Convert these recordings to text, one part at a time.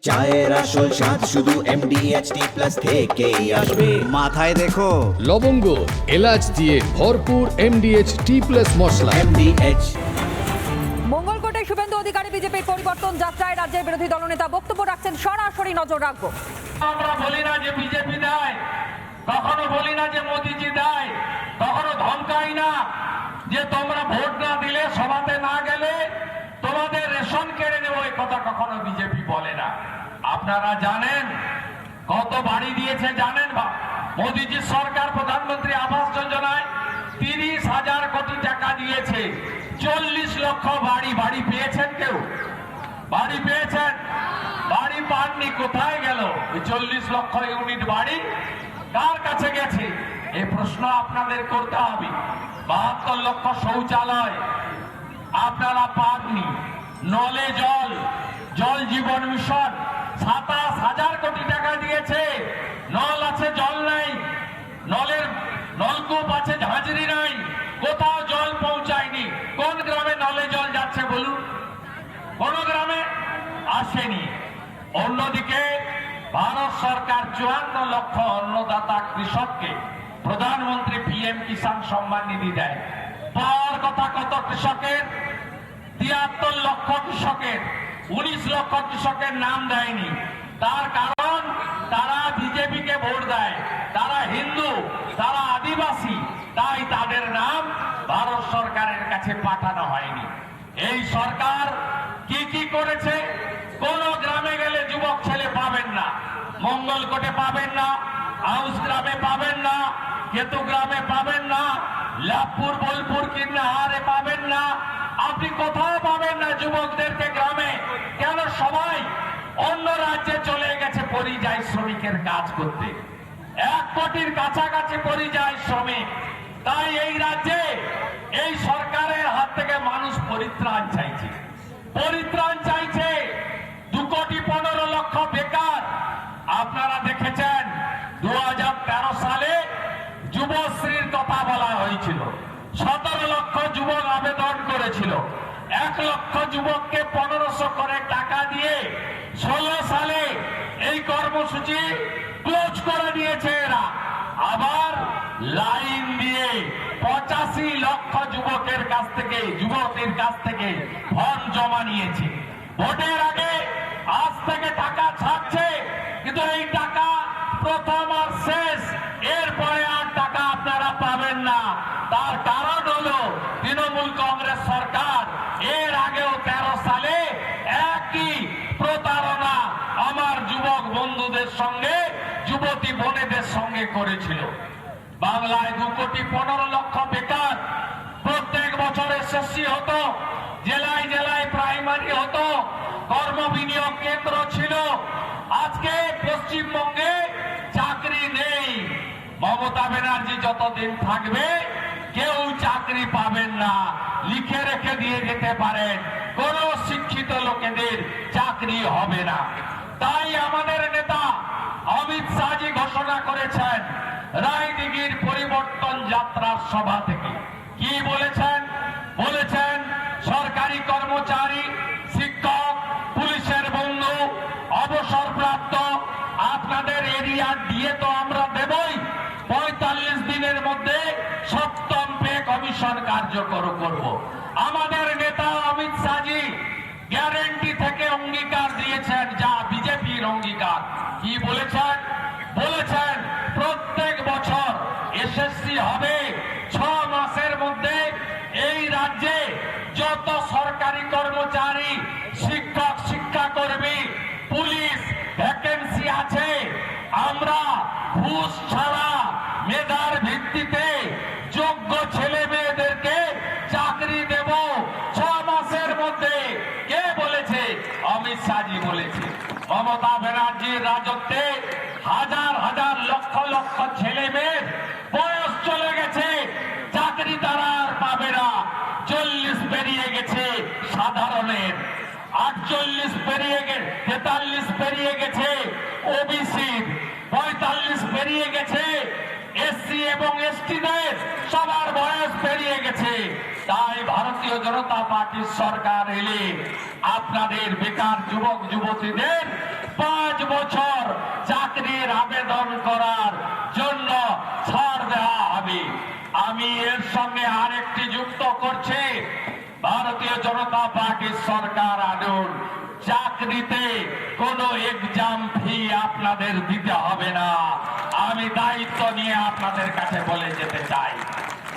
চায়ের আসল স্বাদ শুধু MDHT প্লাস থেকেই আসবে। মাথায় দেখো লবঙ্গ এলাচ দিয়ে ভরপুর MDH++ মশলা। MDH মঙ্গলকোটে শুভেন্দু অধিকারী বিজেপির পরিবর্তন যাত্রায় রাজ্যের বিরোধী দলনেতা বক্তব্য রাখছেন, সরাসরি নজর রাখবো। আমরা বলি না যে বিজেপি দেয়, কখনো বলি না যে মোদিজি দেয়, কখনো ধমকাই না যে তোমরা ভোট না দিলে, সভাতে না গেলে তোমাদের রেশন কেড়ে নেব, এই কথা কখনো বিজেপি বলে না। আপনারা জানেন কত বাড়ি দিয়েছে জানেন? মোদিজির সরকার প্রধানমন্ত্রী আবাস যোজনায় 30,000 কোটি টাকা দিয়েছে। 40 লক্ষ বাড়ি। বাড়ি পেয়েছেন কেউ? বাড়ি পেয়েছেন? বাড়ি পাননি, কোথায় গেল? 40 লক্ষ ইউনিট বাড়ি কার কাছে গেছে? এই প্রশ্ন আপনাদের করতে হবে। 72 লক্ষ শৌচালয় আপনারা পাননি। নলে জল, জল জীবন মিশন 27,000 কোটি টাকা দিয়েছে। নল আছে, জল নাই। নলের নলকূপ আছে, ঝাঁঝরি নাই। কোথাও জল পৌঁছায়নি। কোন গ্রামে নলে জল যাচ্ছে বলুন? কোন গ্রামে আসেনি। অন্যদিকে ভারত সরকার 54 লক্ষ অন্নদাতা কৃষককে প্রধানমন্ত্রী PM কিষাণ সম্মান নিধি দেয়। পাওয়ার কথা কত কৃষকের? 73 লক্ষ কৃষকের। 19 লক্ষ কৃষকের নাম দেয়নি। তার কারণ তারা বিজেপিকে ভোট দেয়, তারা হিন্দু, তারা আদিবাসী, তাই তাদের নাম ভারত সরকারের কাছে পাঠানো হয়নি। এই সরকার কি কি করেছে? কোন গ্রামে গেলে যুবক ছেলে পাবেন না। মঙ্গলকোটে পাবেন না, আউস গ্রামে পাবেন না, কেতু গ্রামে পাবেন না, লাভপুর, বোলপুর, কিন্নাহারে পাবেন না। আপনি কোথাও পাবেন না যুবকদেরকে গ্রামে। কেন? সবাই অন্য রাজ্যে চলে গেছে পরিযায়ী শ্রমিকের কাজ করতে। 1 কোটির কাছাকাছি পরিযায়ী শ্রমিক। তাই এই রাজ্যে এই সরকারের হাত থেকে মানুষ পরিত্রাণ চাইছে, পরিত্রাণ চাইছে। 2 কোটি 15 লক্ষ বেকার। আপনারা দেখেছেন 2013 সালে যুবশ্রীর কথা বলা হয়েছিল। 17 লক্ষ যুবক আবেদন করেছিল। 1 লক্ষ যুবককে 1500 করে টাকা দিয়ে 16 সালে এই কর্মসূচি ক্লোজ করে দিয়েছে এরা। আবার লাইন দিয়ে 85 লক্ষ যুবকের কাছ থেকে, যুবতীর কাছ থেকে ফর্ম জমা নিয়েছে। ভোটের আগে আজ থেকে টাকা ছাড়ছে, কিন্তু এই টাকা প্রথম আর শেষ। এরপরে আর টাকা আপনারা পাবেন না। তার কারণ হলো তৃণমূল কংগ্রেস সরকার এর আগেও 13 সালে একই প্রতারণা আমার যুবক বন্ধুদের সঙ্গে, যুবতী বোনেদের সঙ্গে করেছিল। বাংলায় 2 কোটি 15 লক্ষ বেকার। প্রত্যেক বছর SSC হতো, জেলায় জেলায় প্রাইমারি হতো, কর্ম বিনিয়োগ কেন্দ্র ছিল। আজকে পশ্চিমবঙ্গে চাকরি নেই। মমতা ব্যানার্জি যতদিন থাকবে কেউ চাকরি পাবেন না। লিখে রেখে দিয়ে যেতে পারেন, কোন শিক্ষিত লোকেদের চাকরি হবে না। তাই আমাদের নেতা অমিত শাহজি ঘোষণা করেছেন রায়দিঘির পরিবর্তন যাত্রার সভা থেকে। কি বলেছেন? বলেছেন সরকারি কর্মচারী, শিক্ষক, পুলিশের বন্ধু, অবসরপ্রাপ্ত আপনাদের এরিয়া দিয়ে তো আমরা দেবই। 45 দিনের মধ্যে 7ম পে কমিশন কার্যকর করব। আমাদের নেতা অমিত শাহজি গ্যারেন্টি থেকে অঙ্গীকার দিয়েছেন, যা বিজেপির অঙ্গীকার। কি বলেছেন? বলেছেন প্রত্যেক বছর SSC হবে। 6 মাসের মধ্যে এই রাজ্যে যত সরকারি কর্মচারী, শিক্ষক, শিক্ষাকর্মী, পুলিশ ভ্যাকেন্সি আছে, আমরা ঘুষ ছাড়া মেধার ভিত্তিতে যোগ্য ছেলে মেয়েদেরকে চাকরি দেব 6 মাসের মধ্যে। কে বলেছে? অমিত শাহজি বলেছে। মমতা ব্যানার্জির রাজত্বে হাজার হাজার লক্ষ লক্ষ ছেলে মেয়ের বয়স চলে গেছে, চাকরি তারা আর পাবে না। 40 পেরিয়ে গেছে সাধারণের, 48 পেরিয়ে গেছে, 43 পেরিয়ে গেছে OBC, 45 পেরিয়ে গেছে এসসি এবং এসটিদের সবার বয়স পেরিয়ে গেছে। তাই ভারতীয় জনতা পার্টির সরকার এলে আপনাদের বেকার যুবক যুবতীদের 5 বছর চাকরির আবেদন করার জন্য ছাড় দেওয়া হবে। আমি এর সঙ্গে আরেকটি যুক্ত করছি, ভারতীয় জনতা পার্টির সরকার আনুন চাকরিতে কোনো এক্সাম ফি আপনাদের দিতে হবে না। আমি দায়িত্ব নিয়ে আপনাদের কাছে বলে যেতে চাই।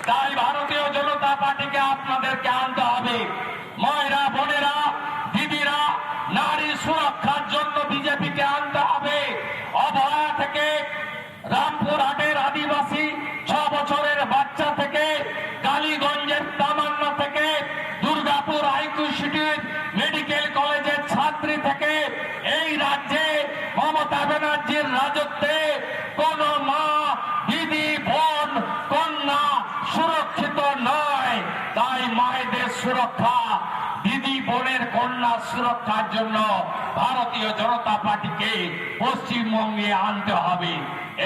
তাই ভারতীয় জনতা পার্টিকে আপনাদেরকে আনতে হবে। মায়েরা, বোনেরা, দিদিরা, নারী সুরক্ষার জন্য বিজেপিকে আনতে হবে। অভয়া থেকে, রামপুরহাটের আদিবাসী 6 বছরের বাচ্চা থেকে, কালীগঞ্জের তামান্না থেকে, দুর্গাপুর আইকিউ সিটির মেডিকেল কলেজের ছাত্রী থেকে এই রাজ্যে মমতা ব্যানার্জির রাজত্বে কোন মা, দিদি, বোন, কন্যা সুরক্ষিত নয়। তাই মায়েদের সুরক্ষা, দিদি, বোনের, কন্যা সুরক্ষার জন্য ভারতীয় জনতা পার্টিকে পশ্চিমবঙ্গে আনতে হবে।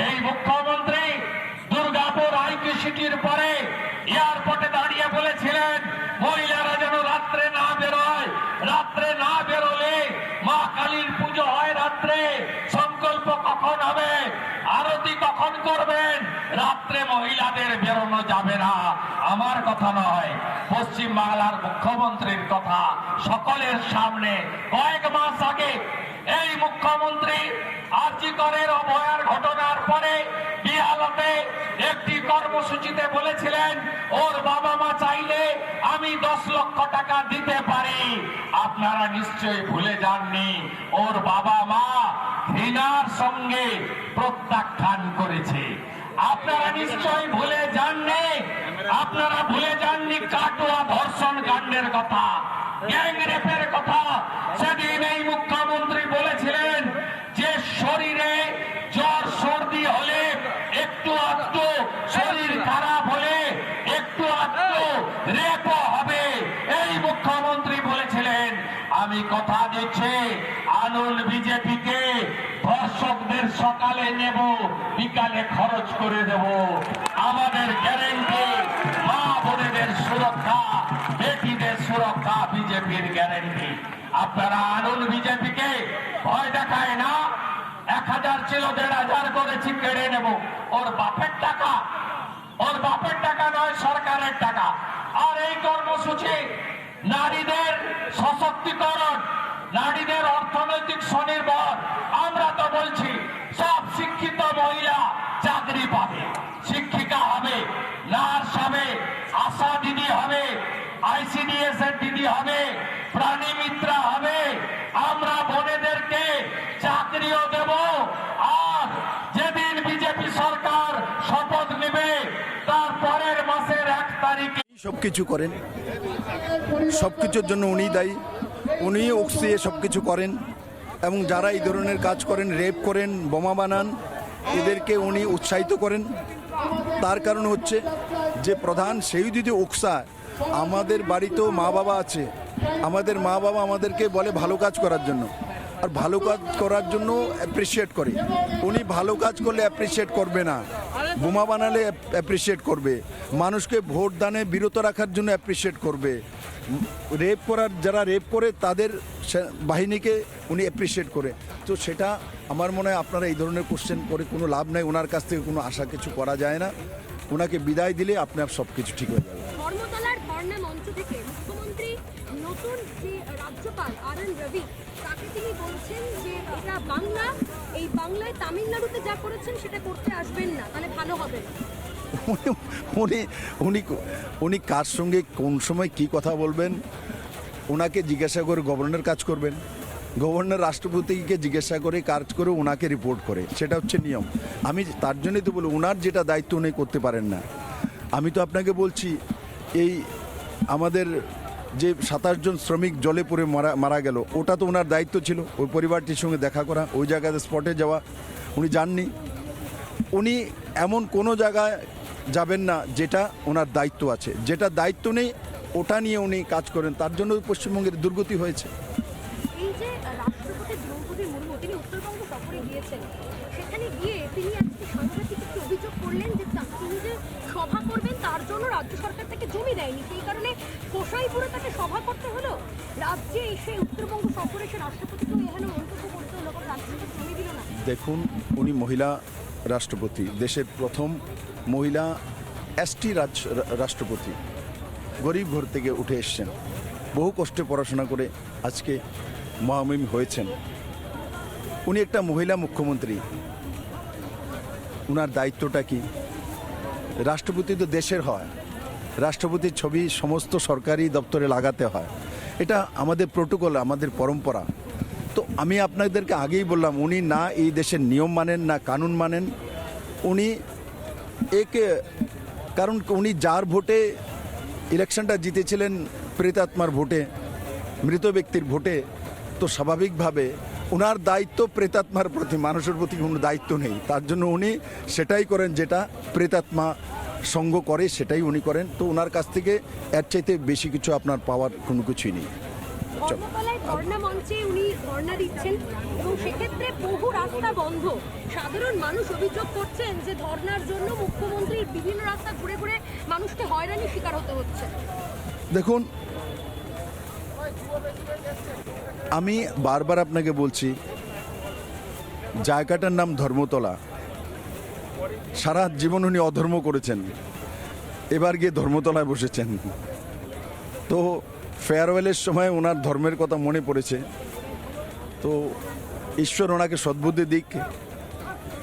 এই মুখ্যমন্ত্রী দুর্গাপুর আইকিউ সিটির পরে এয়ারপোর্টে দাঁড়িয়ে বলেছিলেন মহিলারা যেন রাত্রে না বেরোয়। রাত্রে না বেরোলে মা কালীর পুজো হয় রাত্রে। সংকল্প কখন হবে, আরতি কখন করবেন? রাত্রে মহিলাদের বেরোনো যাবে না। আমার কথা নয়, পশ্চিম বাংলার মুখ্যমন্ত্রীর কথা। সকলের সামনে কয়েক মাস আগে এই মুখ্যমন্ত্রী আরজি করের অভয়ার ঘটনার পরে বিহালাতে একটি কর্মসূচিতে বলেছিলেন ওর বাবা মা চাইলে আমি 10 লক্ষ টাকা দিতে পারি। আপনারা নিশ্চয়ই ভুলে যাননি, ওর বাবা মা ঘৃণার সঙ্গে প্রত্যাখ্যান করেছে। আপনারা নিশ্চয়ই ভুলে যাননি, আপনারা ভুলে যাননি কাটোয়া ধর্ষণ কাণ্ডের কথা, গ্যাং রেপের কথা। সেদিন এই মুখ্যমন্ত্রী বলেছিলেন যে শরীরে জ্বর সর্দি হলে, একটু আধটু শরীর খারাপ হলে, একটু আধটু রেপও হবে। এই মুখ্যমন্ত্রী বলেছিলেন। আমি কথা দিচ্ছি, আনুন বিজেপিকে, ধর্ষকদের সকালে নেব, বিকালে খরচ করে দেব। আমাদের গ্যারেন্টি মা বোনেদের সুরক্ষা, বেটিদের সুরক্ষা বিজেপির গ্যারেন্টি। আপনারা আনুন বিজেপিকে, ভয় দেখায় না। 1000 ছিল 1500 করেছি, কেড়ে নেব। ওর বাপের টাকা, ওর বাপের টাকা নয়, সরকারের টাকা। আর এই কর্মসূচি নারীদের সশক্তিকরণ, নারীদের অর্থনৈতিক স্বনির্ভর। আমরা তো বলছি সব শিক্ষিত মহিলা চাকরি পাবে, শিক্ষিকা হবে, নার্স হবে, আশা দিদি হবে, আইসিডিএস এর দিদি হবে, প্রাণী মিত্রা হবে। আমরা বোনেদেরকে চাকরিও দেব। আর যেদিন বিজেপি সরকার শপথ নেবে তার পরের মাসের 1 তারিখে সবকিছু করেন, সবকিছুর জন্য উনি দায়ী। উনি উকসিয়ে সবকিছু করেন এবং যারা এই ধরনের কাজ করেন, রেপ করেন, বোমা বানান, এদেরকে উনি উৎসাহিত করেন। তার কারণ হচ্ছে যে প্রধান সেই যদি উকসায়, আমাদের বাড়িতেও মা বাবা আছে, আমাদের মা বাবা আমাদেরকে বলে ভালো কাজ করার জন্য, আর ভালো কাজ করার জন্য অ্যাপ্রিসিয়েট করে। উনি ভালো কাজ করলে অ্যাপ্রিসিয়েট করবে না, বোমা বানালে অ্যাপ্রিসিয়েট করবে, মানুষকে ভোট দানে বিরত রাখার জন্য অ্যাপ্রিসিয়েট করবে, রেপ করার যারা রেপ করে তাদের বাহিনীকে উনি অ্যাপ্রিসিয়েট করে। তো সেটা আমার মনে হয় আপনারা এই ধরনের কোশ্চেন করে কোনো লাভ নাই। ওনার কাছ থেকে কোনো আশা কিছু করা যায় না। ওনাকে বিদায় দিলে আপনার সব কিছু ঠিক হয়ে যাবে। ধর্মতলার ধর্ণা মঞ্চ থেকে মুখ্যমন্ত্রী নতুন যে রাজ্যপাল RN রবি, তাকে তিনি বলছেন যে এটা বাংলা, এই বাংলায় তামিলনাড়ুতে যা করেছেন সেটা করতে আসবেন না, তাহলে ভালো হবে না। উনি কার সঙ্গে কোন সময় কি কথা বলবেন ওনাকে জিজ্ঞাসা করে গভর্নর কাজ করবেন। গভর্নর রাষ্ট্রপতিকে জিজ্ঞাসা করে কাজ করে ওনাকে রিপোর্ট করে, সেটা হচ্ছে নিয়ম। আমি তার জন্যই তো বলি ওনার যেটা দায়িত্ব উনি করতে পারেন না। আমি তো আপনাকে বলছি এই আমাদের যে 27 জন শ্রমিক জলে পড়ে মারা গেল, ওটা তো ওনার দায়িত্ব ছিল। ওই পরিবারটির সঙ্গে দেখা করা, ওই জায়গাতে স্পটে যাওয়া, উনি যাননি। উনি এমন কোনো জায়গায় যাবেন না যেটা ওনার দায়িত্ব আছে, যেটা দায়িত্ব নেই ওটা নিয়ে উনি কাজ করেন। তার জন্য পশ্চিমবঙ্গের দুর্গতি হয়েছে। এই যে রাষ্ট্রপতি দ্রৌপদী মুর্মু তিনি উত্তরবঙ্গ সফরে গিয়েছেন, সেখানে গিয়ে তিনি আজকে সাংঘাতিক একটি অভিযোগ করলেন যে তিনি যে সভা করবেন তার জন্য রাজ্য সরকার তাকে জমি দেয়নি, সেই কারণে কোষাইপুরে তাকে সভা করতে হলো। রাজ্যে এসে উত্তরবঙ্গ সফরে এসে রাষ্ট্রপতিকেও এখানে মন্তব্য করতে হলো, রাজ্য সরকার জমি দিল না। দেখুন, উনি মহিলা রাষ্ট্রপতি, দেশের প্রথম মহিলা এসটি রাষ্ট্রপতি, গরিব ঘর থেকে উঠে এসছেন, বহু কষ্টে পড়াশোনা করে আজকে মহামহিম হয়েছেন। উনি একটা মহিলা মুখ্যমন্ত্রী, উনার দায়িত্বটা কি? রাষ্ট্রপতি তো দেশের হয়, রাষ্ট্রপতির ছবি সমস্ত সরকারি দপ্তরে লাগাতে হয়, এটা আমাদের প্রোটোকল, আমাদের পরম্পরা। তো আমি আপনাদেরকে আগেই বললাম, উনি না এই দেশের নিয়ম মানেন না কানুন মানেন। উনি কারণ উনি যার ভোটে ইলেকশনটা জিতেছিলেন, প্রেতাত্মার ভোটে, মৃত ব্যক্তির ভোটে, তো স্বাভাবিকভাবে ওনার দায়িত্ব প্রেতাত্মার প্রতি, মানুষের প্রতি কোনো দায়িত্ব নেই। তার জন্য উনি সেটাই করেন যেটা প্রেতাত্মা সঙ্গ করে, সেটাই উনি করেন। তো ওনার কাছ থেকে এর চাইতে বেশি কিছু আপনার পাওয়ার কোনো কিছুই নেই। ধর্মতলায় ধর্ণা মঞ্চে উনি ধর্ণা দিচ্ছেন এবং সেক্ষেত্রে বহু রাস্তা বন্ধ। সাধারণ মানুষ অভিযোগ করছেন যে ধর্ণার জন্য মুখ্যমন্ত্রীর বিভিন্ন রাস্তা ঘুরে ঘুরে মানুষকে হয়রানির শিকার হতে হচ্ছে। দেখুন, আমি বারবার আপনাকে বলছি, জায়গাটার নাম ধর্মতলা। সারা জীবন উনি অধর্ম করেছেন, এবার গিয়ে ধর্মতলায় বসেছেন। তো ফেয়ারওয়েলের সময় ওনার ধর্মের কথা মনে পড়েছে। তো ঈশ্বর ওনাকে সদ্বুদ্ধি দিক,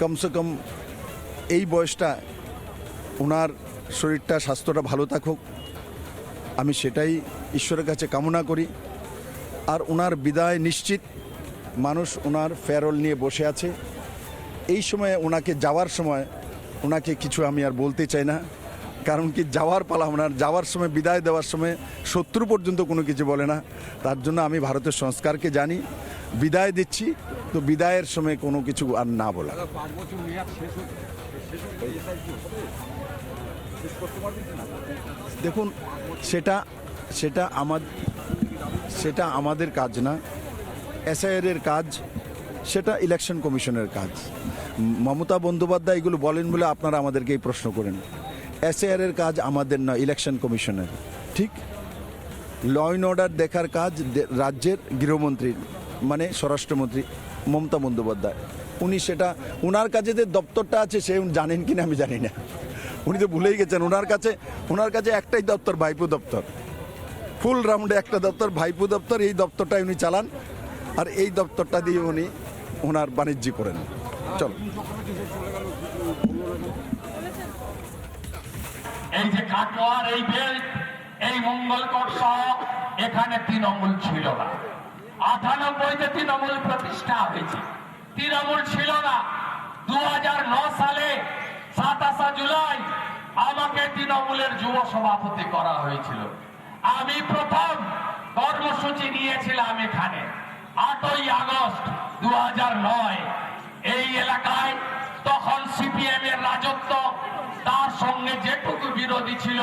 কমসে কম এই বয়সটা ওনার শরীরটা, স্বাস্থ্যটা ভালো থাকুক, আমি সেটাই ঈশ্বরের কাছে কামনা করি। আর ওনার বিদায় নিশ্চিত, মানুষ ওনার ফেয়ারওয়েল নিয়ে বসে আছে। এই সময়ে ওনাকে যাওয়ার সময় ওনাকে কিছু আমি আর বলতে চাই না, কারণ কি যাওয়ার পালা ওনার, যাওয়ার সময়, বিদায় দেওয়ার সময় শত্রু পর্যন্ত কোনো কিছু বলে না। তার জন্য আমি ভারতের সংস্কারকে জানি, বিদায় দিচ্ছি, তো বিদায়ের সময় কোনো কিছু আর না বলা। দেখুন, সেটা আমাদের কাজ না, এসআইআর কাজ, সেটা ইলেকশন কমিশনের কাজ। মমতা বন্দ্যোপাধ্যায় এগুলো বলেন বলে আপনারা আমাদেরকে এই প্রশ্ন করেন। এসআইআর কাজ আমাদের না, ইলেকশন কমিশনের। ঠিক ল অ্যান্ড অর্ডার দেখার কাজ রাজ্যের গৃহমন্ত্রীর, মানে স্বরাষ্ট্রমন্ত্রী মমতা বন্দ্যোপাধ্যায়। উনি সেটা, ওনার কাছে যে দপ্তরটা আছে সে জানেন কিনা আমি জানি না, উনি তো ভুলেই গেছেন। ওনার কাছে একটাই দপ্তর, ভাইপো দপ্তর, ফুল রাউন্ডে একটা দপ্তর, ভাইপো দপ্তর। এই দপ্তরটাই উনি চালান, আর এই দপ্তরটা দিয়ে উনি ওনার বাণিজ্য করেন। চলো, এই যে কাটোয়ার, এই বেল্ট, এই মঙ্গলকোট সহ এখানে তৃণমূল ছিল না। 98-তে তৃণমূল প্রতিষ্ঠা হয়েছে, তৃণমূল ছিল না। 2009 সালে 27 জুলাই আমাকে তৃণমূলের যুব সভাপতি করা হয়েছিল। আমি প্রথম কর্মসূচি নিয়েছিলাম এখানে 8ই আগস্ট 2009। এই এলাকায় তখন সিপিএম এর রাজত্ব, তার সঙ্গে যেটুকু বিরোধী ছিল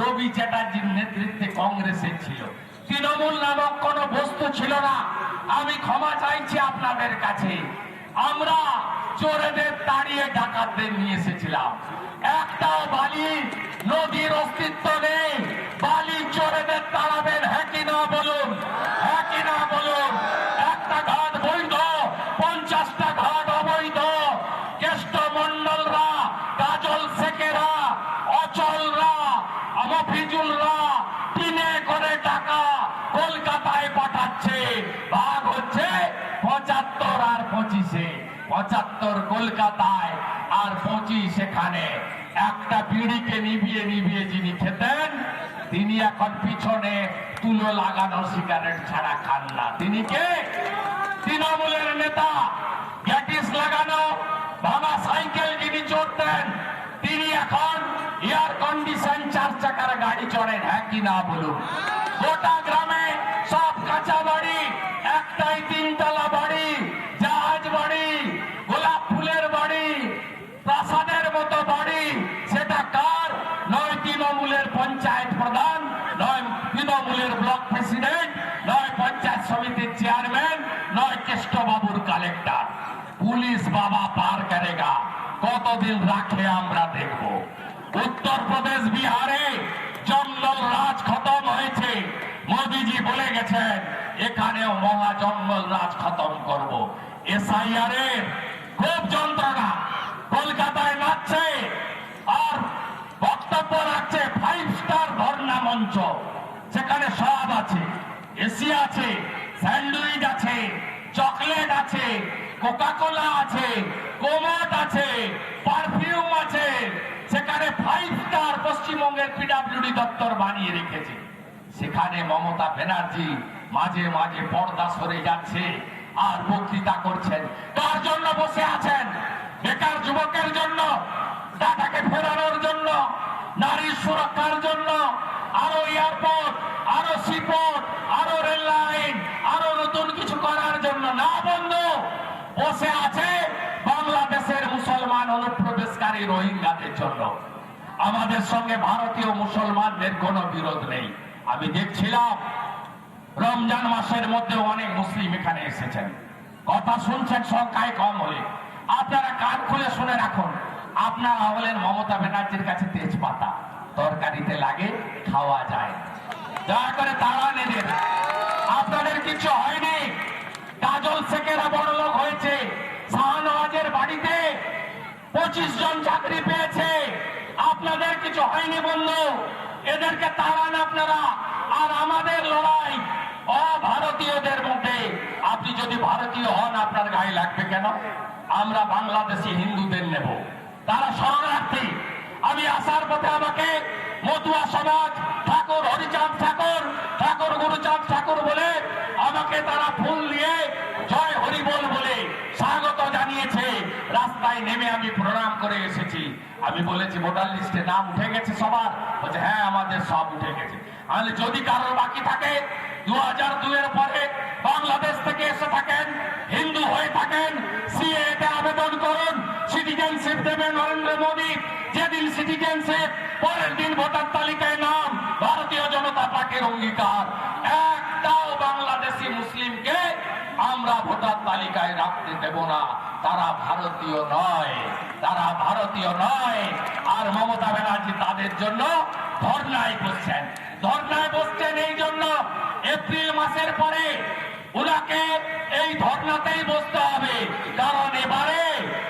রবি চ্যাটার্জির নেতৃত্বে কংগ্রেসের ছিল। তৃণমূল নামক কোনো বস্তু ছিল না। আমি ক্ষমা চাইছি আপনাদের কাছে। আমরা চোরেদের তাড়িয়ে ডাকাতদের নিয়ে এসেছিলাম। একটাও বালি নদীর অস্তিত্ব নেই। বালি চোরেদের তাড়াবেন, হ্যাঁ কি না বলুন, হ্যাঁ কি না বলুন। একটা ঘাট বৈধ, 50টা ঘাট অবৈধ। কেষ্টমন্ডলরা, কাজল শেখেরা, অচলরা, মফিজুলরা টিনে করে টাকা কলকাতায় পাঠাচ্ছে। ভাগ হচ্ছে 75 আর 25-এ। 75 কলকাতায় আর 25 এখানে। একটা বিড়িকে নিভিয়ে নিভিয়ে যিনি খেতেন, তিনি এখন পিছনে তুলো লাগানো সিগারেট ছাড়া খান না। তিনি কে? তৃণমূলের নেতা। গ্যাটিস লাগানো ভাঙা সাইকেল যিনি চড়তেন, তিনি এখন এয়ার কন্ডিশন 4 চাকার গাড়ি চড়েন, হ্যাঁ কি না বলুন। গোটা গ্রামে সব কাঁচা বাড়ি, একটাই 3তলা বাড়ি, জাহাজ বাড়ি, গোলাপ ফুলের বাড়ি, প্রাসাদের মতো বাড়ি। সেটা কার? নয় তৃণমূলের পঞ্চায়েত প্রধান, নয় তৃণমূলের ব্লক প্রেসিডেন্ট, নয় পঞ্চায়েত সমিতির চেয়ারম্যান, নয় কেষ্টবাবুর কালেক্টর। পুলিশ বাবা পার করেগা, কতদিন রাখে আমরা দেখব। উত্তরপ্রদেশ বিহারে জঙ্গল রাজ খতম হয়েছে, মোদিজি বলে গেছেন এখানেও মহা জঙ্গল রাজ খতম করব। এসআইআর এর খুব যন্ত্রণা, কলকাতায় নাচছে আর বক্তব্য রাখছে 5 স্টার ধর্ণা মঞ্চ, সেখানে সব আছে, এসি আছে, স্যান্ডউইচ আছে, চকলেট আছে, কোকাকোলা আছে, কোমট আছে, পারফিউম আছে, সেখানে 5 স্টার পশ্চিমবঙ্গের পিডব্লিউডি দপ্তর বানিয়ে রেখেছে। সেখানে মমতা ব্যানার্জি মাঝে মাঝে পর্দা সরে যাচ্ছে আর বক্তৃতা করছেন। কার জন্য বসে আছেন? বেকার যুবকের জন্য, টাকাকে ফেরানোর জন্য, নারীর সুরক্ষার জন্য, আরো এয়ারপোর্ট, আরো সিপোর্ট, আরো রেল লাইন, আরো নতুন কিছু করার জন্য না বন্ধু, বসে আছে বাংলাদেশের মুসলমান অনুপ্রবেশকারী রোহিঙ্গাদের জন্য। আমাদের সঙ্গে ভারতীয় মুসলমানদের কোনো বিরোধ নেই। আমি দেখছিলাম রমজান মাসের মধ্যে অনেক মুসলিম এখানে এসেছেন, কথা শুনছেন সংখ্যায় কম হলে। আপনারা কান খুলে শুনে রাখুন, আপনারা হলেন মমতা ব্যানার্জির কাছে তেজপাতা, তরকারিতে লাগে, খাওয়া যায়। দয়া করে তাড়ান এদের, আপনাদের কিছু হয়নি। কাজল শেখেরা বড় লোক হয়েছে, শাহনওয়াজের বাড়িতে 25 জন চাকরি পেয়েছে, আপনাদের কিছু হয়নি বন্ধু, এদেরকে তাড়ান আপনারা। আর আমাদের লড়াই অভারতীয়দের মধ্যে। আপনি যদি ভারতীয় হন আপনার গায়ে লাগবে কেন? আমরা বাংলাদেশি হিন্দুদের নেব, তারা শরণার্থী। আমি আসার পথে আমাকে মতুয়া সমাজ, ঠাকুর হরিচাঁদ ঠাকুর, ঠাকুর গুরুচাঁদ ঠাকুর বলে আমাকে তারা ফুল দিয়ে জয় হরিবোল বলে স্বাগত জানিয়েছে। রাস্তায় নেমে আমি প্রণাম করে এসেছি। আমি বলেছি ভোটার লিস্টে নাম উঠে গেছে সবার? বলছে হ্যাঁ আমাদের সব উঠে গেছে। আমি যদি কারোর বাকি থাকে 2002 এর পরে বাংলাদেশ থেকে এসে থাকেন, হিন্দু হয়ে থাকেন, সিএ তে আবেদন করুন, সিটিজেনশিপ দেবেন নরেন্দ্র মোদী। যেদিন সিটিজেনশিপ, পরের দিন ভোটার তালিকায় নাম, ভারতীয় জনতা পার্টির অঙ্গীকার, একটাও বাংলাদেশি মুসলিমকে আমরা ভোটার তালিকায় রাখতে দেব না। তারা ভারতীয় নয়, তারা ভারতীয় নয়। আর মমতা ব্যানার্জি তাদের জন্য ধর্নায় বসছেন। ধর্নায় বসছেন এই জন্য এপ্রিল মাসের পরে উনাকে এই ধর্নাতেই বসতে হবে, কারণ এবারে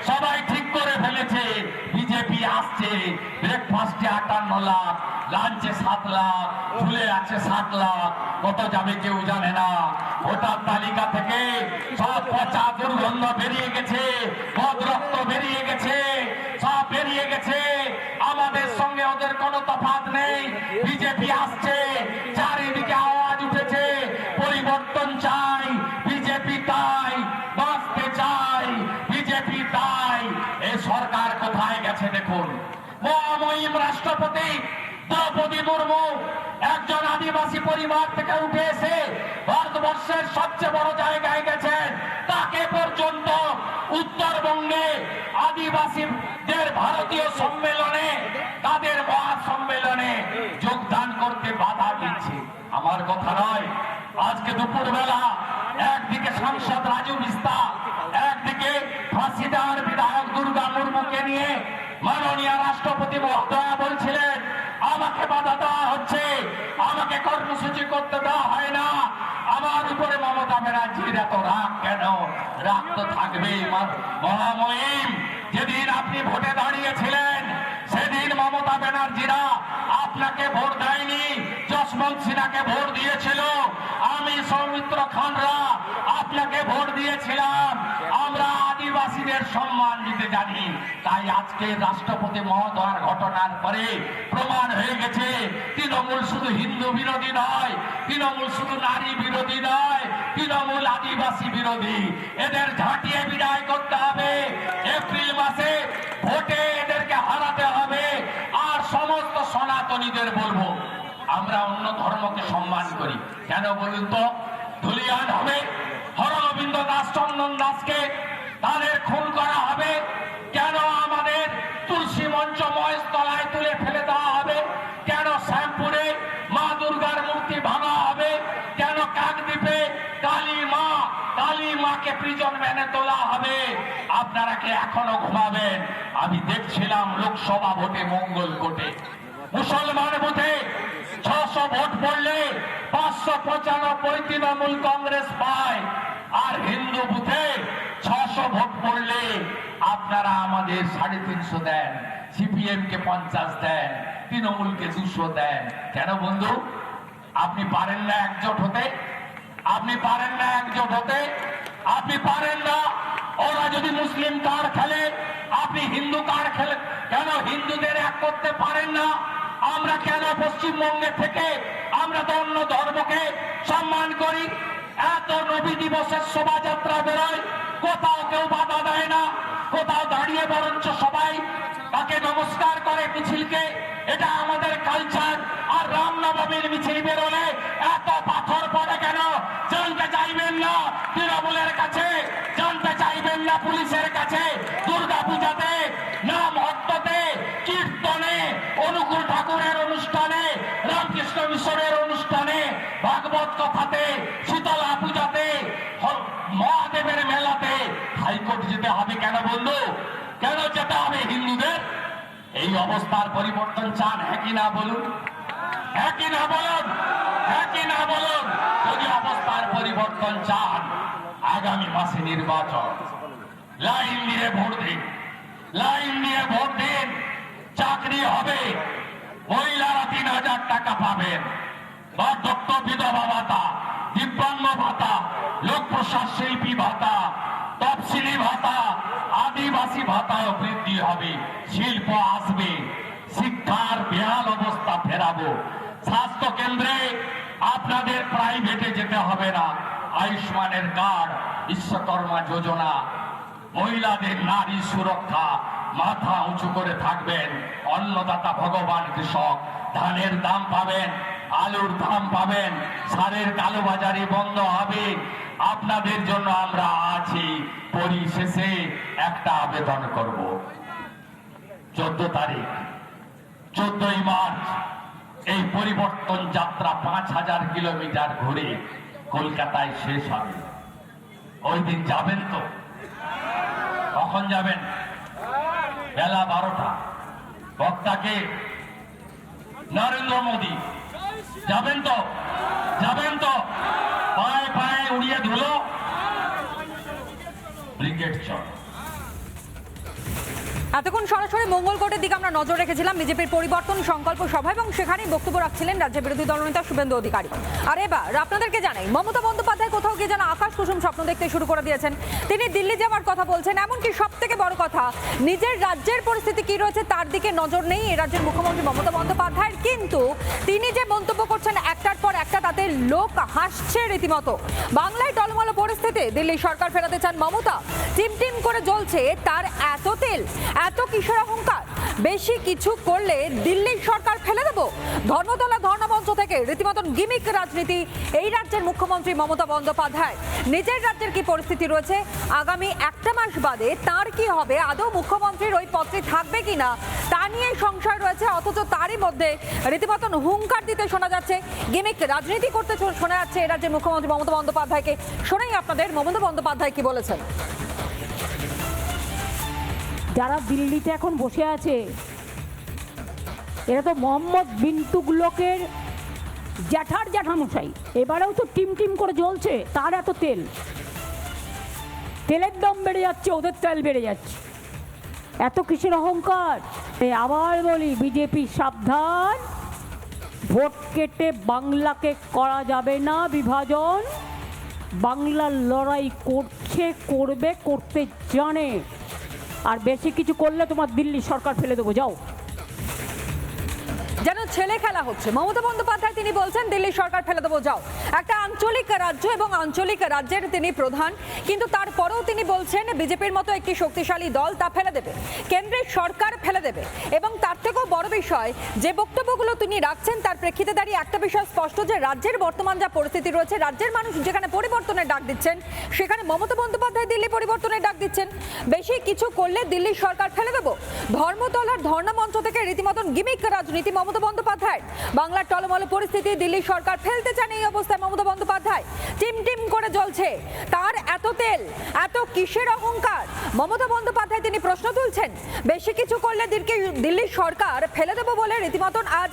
সবাই ঠিক করে ফেলেছে বিজেপি আসছে। ব্রেকফাস্টে 58 লাখ, লাঞ্চে 7 লাখ, ফুলে আছে 7 লাখ, কত যাবে কেউ জানে না। ভোটার তালিকা থেকে সব পচা দুর্গন্ধ বেরিয়ে গেছে, বদরক্ত বেরিয়ে গেছে, সব বেরিয়ে গেছে। আমাদের সঙ্গে ওদের কোনো তফাৎ নেই। বিজেপি আসছে, চারিদিকে আওয়াজ উঠেছে পরিবর্তন চাই, বিজেপি তাই, বাঁচতে চাই, বিজেপি তাই। এই সরকার কোথায় গেছে দেখুন। মহামহিম রাষ্ট্রপতি দ্রৌপদী মুর্মু একজন আদিবাসী পরিবার থেকে উঠে এসে ভারতবর্ষের সবচেয়ে বড় জায়গায় গেছেন। তাকে পর্যন্ত উত্তরবঙ্গে আদিবাসীদের ভারতীয় সম্মেলনে, তাদের মহাসম্মেলনে যোগদান করতে বাধা দিচ্ছে। আমার কথা নয়। আজকে দুপুরবেলা একদিকে সাংসদ রাজু বিস্তা, একদিকে ফাঁসিদার বিধায়ক দুর্গা মুর্মুকে নিয়ে মাননীয় রাষ্ট্রপতি মহোদয়া বলছিলেন আমাকে বাধা দেওয়া হচ্ছে, আমাকে কর্মসূচি করতে দেওয়া হয় না। আমার উপরে মমতা ব্যানার্জির এত রাগ কেন? রাগ তো থাকবেই। মহামহিম, যেদিন আপনি ভোটে দাঁড়িয়েছিলেন সেদিন মমতা ব্যানার্জিরা আপনাকে ভোট দেয়নি, যশবন্ত সিনহাকে ভোট দিয়েছিল। আমি সৌমিত্র খানরা আপনাকে ভোট দিয়েছিলাম। আমরা আদিবাসীদের সম্মান দিতে জানি। তাই আজকে রাষ্ট্রপতি মহোদয়ের ঘটনার পরে প্রমাণ হয়ে গেছে তৃণমূল শুধু হিন্দু বিরোধী নয়, তৃণমূল শুধু নারী বিরোধী নয়, তৃণমূল আদিবাসী বিরোধী। এদের ঝাঁটিয়ে বিদায় করতে হবে। এপ্রিল মাসে ভোটে এদেরকে হারাতে হবে। আর সমস্ত সনাতনীদের বলবো আমরা অন্য ধর্মকে সম্মান করি। কেন বলুন তো? ধুলিয়ান হবে, হরগোবিন্দ দাস, চন্দন দাসকে তাদের খুন করা হবে। কেন আমাদের তুলসী মঞ্চ মহেশতলায় তুলে ফেলে দেওয়া হবে? কেন শ্যামপুরে মা দুর্গার মূর্তি ভাঙা হবে? কেন কাকদ্বীপে কালী মাকে প্রিজন ভ্যানে তোলা হবে? আপনারা কি এখনো ঘুমাবেন? আমি দেখছিলাম লোকসভা ভোটে মঙ্গলকোটে মুসলমান বুথে 600 ভোট পড়লে 595 তৃণমূল কংগ্রেস পায়, আর হিন্দু বুথে 600 ভোট পড়লে আপনারা আমাদের 350 দেন, সিপিএম কে 50 দেন, তৃণমূলকে 200 দেন। কেন বন্ধু? আপনি পারেন না একজোট হতে? আপনি পারেন না একজোট হতে? আপনি পারেন না? ওরা যদি মুসলিম কার্ড খেলে, আপনি হিন্দু কার্ড খেলে, কেন হিন্দুদের এক করতে পারেন না? আমরা কেন পশ্চিমবঙ্গে থেকে আমরা তো অন্য ধর্মকে সম্মান করি, এত নবী দিবসের শোভাযাত্রা বেরোয়, কোথাও কেউ বাধা দেয় না, কোথাও দাঁড়িয়ে বরঞ্চ সবাই তাকে নমস্কার করে মিছিলকে, এটা আমাদের কালচার। আর রামনবমীর মিছিল বেরোলে এত পাথর পড়ে কেন? জানতে চাইবেন না তৃণমূলের কাছে, জানতে চাইবেন না পুলিশের কাছে? দুর্গা পূজাতে, নাম হট্টতে, কীর্তনে, অনুকূল ঠাকুরের অনুষ্ঠানে, রামকৃষ্ণ মিশনের অনুষ্ঠানে, ভাগবত কথাতে, শীতলা পূজাতে, মহাদেবের মেলাতে হাইকোর্ট যেতে হবে কেন বন্ধু? কেন যেতে হবে হিন্দুদের? এই অবস্থার পরিবর্তন চান? হ্যাঁ কি না বলুন? হ্যাঁ কি না বলুন? হ্যাঁ কি না বলুন? যদি অবস্থার পরিবর্তন চান, আগামী মাসে নির্বাচন, লাইন দিয়ে ভোট দিন, লাইন দিয়ে ভোট দিন। চাকরি হবে, মহিলারা 3000 টাকা পাবেন, বার্ধক্য বিধবা ভাতা, দিব্যাঙ্গ ভাতা, লোক প্রশাসন শিল্পী ভাতা, তফসিলি ভাতা, আদিবাসী ভাতাও বৃদ্ধি হবে, শিল্প আসবে, শিক্ষার বেহাল অবস্থা ফেরাবো, স্বাস্থ্য কেন্দ্রে আপনাদের প্রাইভেটে যেতে হবে না, আয়ুষ্মানের কার্ড, বিশ্বকর্মা যোজনা, মহিলাদের নারী সুরক্ষা, মাথা উঁচু করে থাকবেন, অন্নদাতা ভগবান কৃষক, ধানের দাম পাবেন, আলুর দাম পাবেন, সারের কালোবাজারি বন্ধ হবে। আপনাদের জন্য আমরা আছি। পরিশেষে একটা আবেদন করব, 14 তারিখ 14ই মার্চ এই পরিবর্তন যাত্রা 5000 কিলোমিটার ঘুরে কলকাতায় শেষ হবে। ওই দিন যাবেন তো? কখন যাবেন? বেলা 12টা। বক্তাকে নরেন্দ্র মোদী। যাবেন তো? যাবেন তো? পায়ে পায়ে উড়িয়ে ধুলো ব্রিগেড চল। এতক্ষণ সরাসরি মঙ্গলকোটের দিকে আমরা নজর রেখেছিলাম বিজেপির পরিবর্তন সংকল্প সভা, এবং সেখানেই বক্তব্য রাখছিলেন রাজ্যের বিরোধী দলনেতা শুভেন্দু অধিকারী। আর এবার আপনাদেরকে জানাই, মমতা বন্দ্যোপাধ্যায় কোথাও গিয়ে যেন আকাশ কুসুম স্বপ্ন দেখতে শুরু করে দিয়েছেন। তিনি দিল্লি যাওয়ার কথা বলছেন, এমনকি সব থেকে বড় কথা, নিজের রাজ্যের পরিস্থিতি কি রয়েছে তার দিকে নজর নেই এই রাজ্যের মুখ্যমন্ত্রী মমতা বন্দ্যোপাধ্যায়ের। কিন্তু তিনি যে মন্তব্য করছেন একটার পর একটা, তাতে লোক হাসছে রীতিমতো। বাংলায় টলমল পরিস্থিতি, দিল্লি সরকার ফেরাতে চান মমতা, টিম টিম করে জ্বলছে তার এত তেল, এত কিসের অহংকার? বেশি কিছু করলে দিল্লির সরকার ফেলে দেব। ধর্মতলা ধর্ণামঞ্চ থেকে রীতিমতন গিমিক রাজনীতি এই রাজ্যের মুখ্যমন্ত্রী মমতা বন্দ্যোপাধ্যায়। নিজের রাজ্যের কি পরিস্থিতি রয়েছে, আগামী একটা মাস বাদে তার কি হবে, আদৌ মুখ্যমন্ত্রীর ওই পত্রে থাকবে কিনা তা নিয়ে সংশয় রয়েছে। অথচ তারই মধ্যে রীতিমতন হুঙ্কার দিতে শোনা যাচ্ছে, গিমিক রাজনীতি করতে শোনা যাচ্ছে এই রাজ্যের মুখ্যমন্ত্রী মমতা বন্দ্যোপাধ্যায়কে। শোনাই আপনাদের মমতা বন্দ্যোপাধ্যায় কি বলেছেন। যারা দিল্লিতে এখন বসে আছে এরা তো মোহাম্মদ বিন তুগলকের জ্যাঠার জ্যাঠামশাই। এবারেও তো টিম টিম করে জ্বলছে, তার এত তেল, তেলের দাম বেড়ে যাচ্ছে, ওদের তেল বেড়ে যাচ্ছে, এত কিসের অহংকার? আবার বলি, বিজেপি সাবধান, ভোট কেটে বাংলাকে করা যাবে না বিভাজন। বাংলার লড়াই করছে, করবে, করতে জানে। আর বেশি কিছু করলে তোমার দিল্লি সরকার ফেলে দেবো, যাও। যেন ছেলে খেলা হচ্ছে মমতা বন্দ্যোপাধ্যায়। তিনি বলছেন দিল্লি সরকার ফেলে দেবো, যাও। একটা আঞ্চলিক রাজ্য এবং আঞ্চলিক রাজ্যের তিনি প্রধান, কিন্তু তারপরেও তিনি বলছেন বিজেপির মতো একটি শক্তিশালী দল তা ফেলে দেবে, কেন্দ্রের সরকার ফেলে দেবে। এবং তার থেকেও বড় বিষয়, যে বক্তব্যগুলো তিনি রাখছেন তার প্রেক্ষিতে দাঁড়িয়ে একটা বিষয় স্পষ্ট, যে রাজ্যের বর্তমান যা পরিস্থিতি রয়েছে, রাজ্যের মানুষ যেখানে পরিবর্তনের ডাক দিচ্ছেন, সেখানে মমতা বন্দ্যোপাধ্যায় দিল্লি পরিবর্তনের ডাক দিচ্ছেন। বেশি কিছু করলে দিল্লির সরকার ফেলে দেবো। ধর্মতলার ধর্ণামঞ্চ থেকে রীতিমতন গিমিক রাজনীতি মমতা বন্দ্যোপাধ্যায়। বাংলার টলমল পরিস্থিতি, দিল্লি সরকার ফেলতে চান, এই অবস্থায় মমতা বন্দ্যোপাধ্যায় টিম টিম করে জ্বলছে। তার এত তেল, এত কিসের অহংকার? মমতা বন্দ্যোপাধ্যায় তিনি প্রশ্ন তুলছেন, বেশি কিছু করলে দিল্লির সরকার ফেলে দেবো বলে রীতিমতন আজ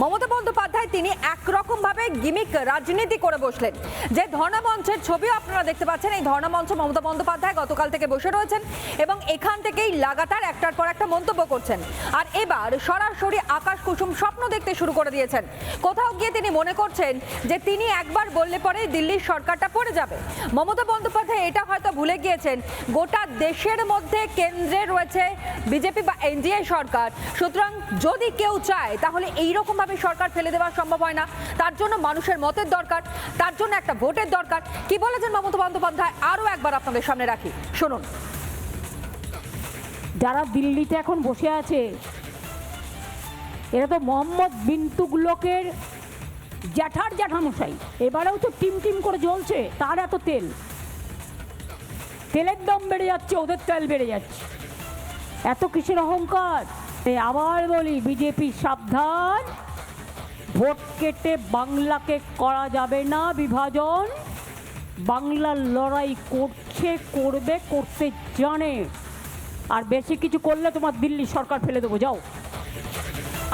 মমতা বন্দ্যোপাধ্যায় তিনি একরকম ভাবে গিমিক রাজনীতি করে বসলেন। যে ধর্ণা মঞ্চের ছবিও আপনারা দেখতে পাচ্ছেন, এই ধর্ণা মঞ্চে মমতা বন্দ্যোপাধ্যায় গতকাল থেকে বসে রয়েছেন এবং এখান থেকেই লাগাতার একটার পর একটা মন্তব্য করছেন। আর এবার সরাসরি আকাশ কুসুম স্বপ্ন দেখতে শুরু করে দিয়েছেন। কোথাও গিয়ে তিনি মনে করছেন যে তিনি একবার বললে পরে দিল্লির সরকারটা পড়ে যাবে। মমতা বন্দ্যোপাধ্যায় এটা হয়তো ভুলে গিয়েছেন গোটা দেশের মধ্যে কেন্দ্রে রয়েছে বিজেপি বা এনডিএ সরকার, সুতরাং যদি কেউ চায় তাহলে এইরকম ভাবে সরকার ফেলে দেওয়া সম্ভব হয় না। তার জন্য মানুষের মতের দরকার, তার জন্য একটা ভোটের দরকার। কি বলেছেন মমতা বন্দ্যোপাধ্যায় আরো একবার আপনাদের সামনে রাখি, শুনুন। যারা দিল্লিতে এখন বসে আছে এরা তো মোহাম্মদ বিন তুগলকের জ্যাঠার জ্যাঠামশাই, এবারেও তো টিম টিম করে জ্বলছে। তার এত তেলের দাম বেড়ে যাচ্ছে, ওদের তেল বেড়ে যাচ্ছে। এত কিসের অহংকার? আবার বলি বিজেপি সাবধান, ভোট কেটে বাংলাকে করা যাবে না বিভাজন। বাংলার লড়াই করছে, করবে, করতে জানে। আর বেশি কিছু করলে তোমার দিল্লি সরকার ফেলে দেবো, যাও।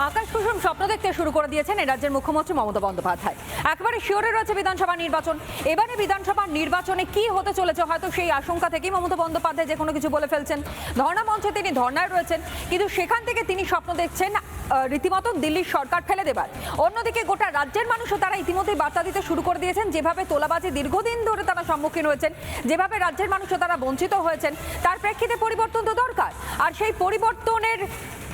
আকাশ কুসুম স্বপ্ন দেখতে শুরু করে দিয়েছেন এই রাজ্যের মুখ্যমন্ত্রী মমতা বন্দ্যোপাধ্যায়। একেবারে শিওরে রয়েছে বিধানসভা নির্বাচন। এবারে বিধানসভা নির্বাচনে কি হতে চলেছে হয়তো সেই আশঙ্কা থেকেই মমতা বন্দ্যোপাধ্যায় যে কোনো কিছু বলে ফেলছেন। ধর্ণা মঞ্চে তিনি ধর্ণায় রয়েছেন, কিন্তু সেখান থেকে তিনি স্বপ্ন দেখছেন রীতিমতন দিল্লির সরকার ফেলে দেবার। অন্যদিকে গোটা রাজ্যের মানুষও তারা ইতিমধ্যেই বার্তা দিতে শুরু করে দিয়েছেন। যেভাবে তোলাবাজি দীর্ঘদিন ধরে তারা সম্মুখীন হয়েছেন, যেভাবে রাজ্যের মানুষও তারা বঞ্চিত হয়েছেন, তার প্রেক্ষিতে পরিবর্তন তো দরকার। আর সেই পরিবর্তনের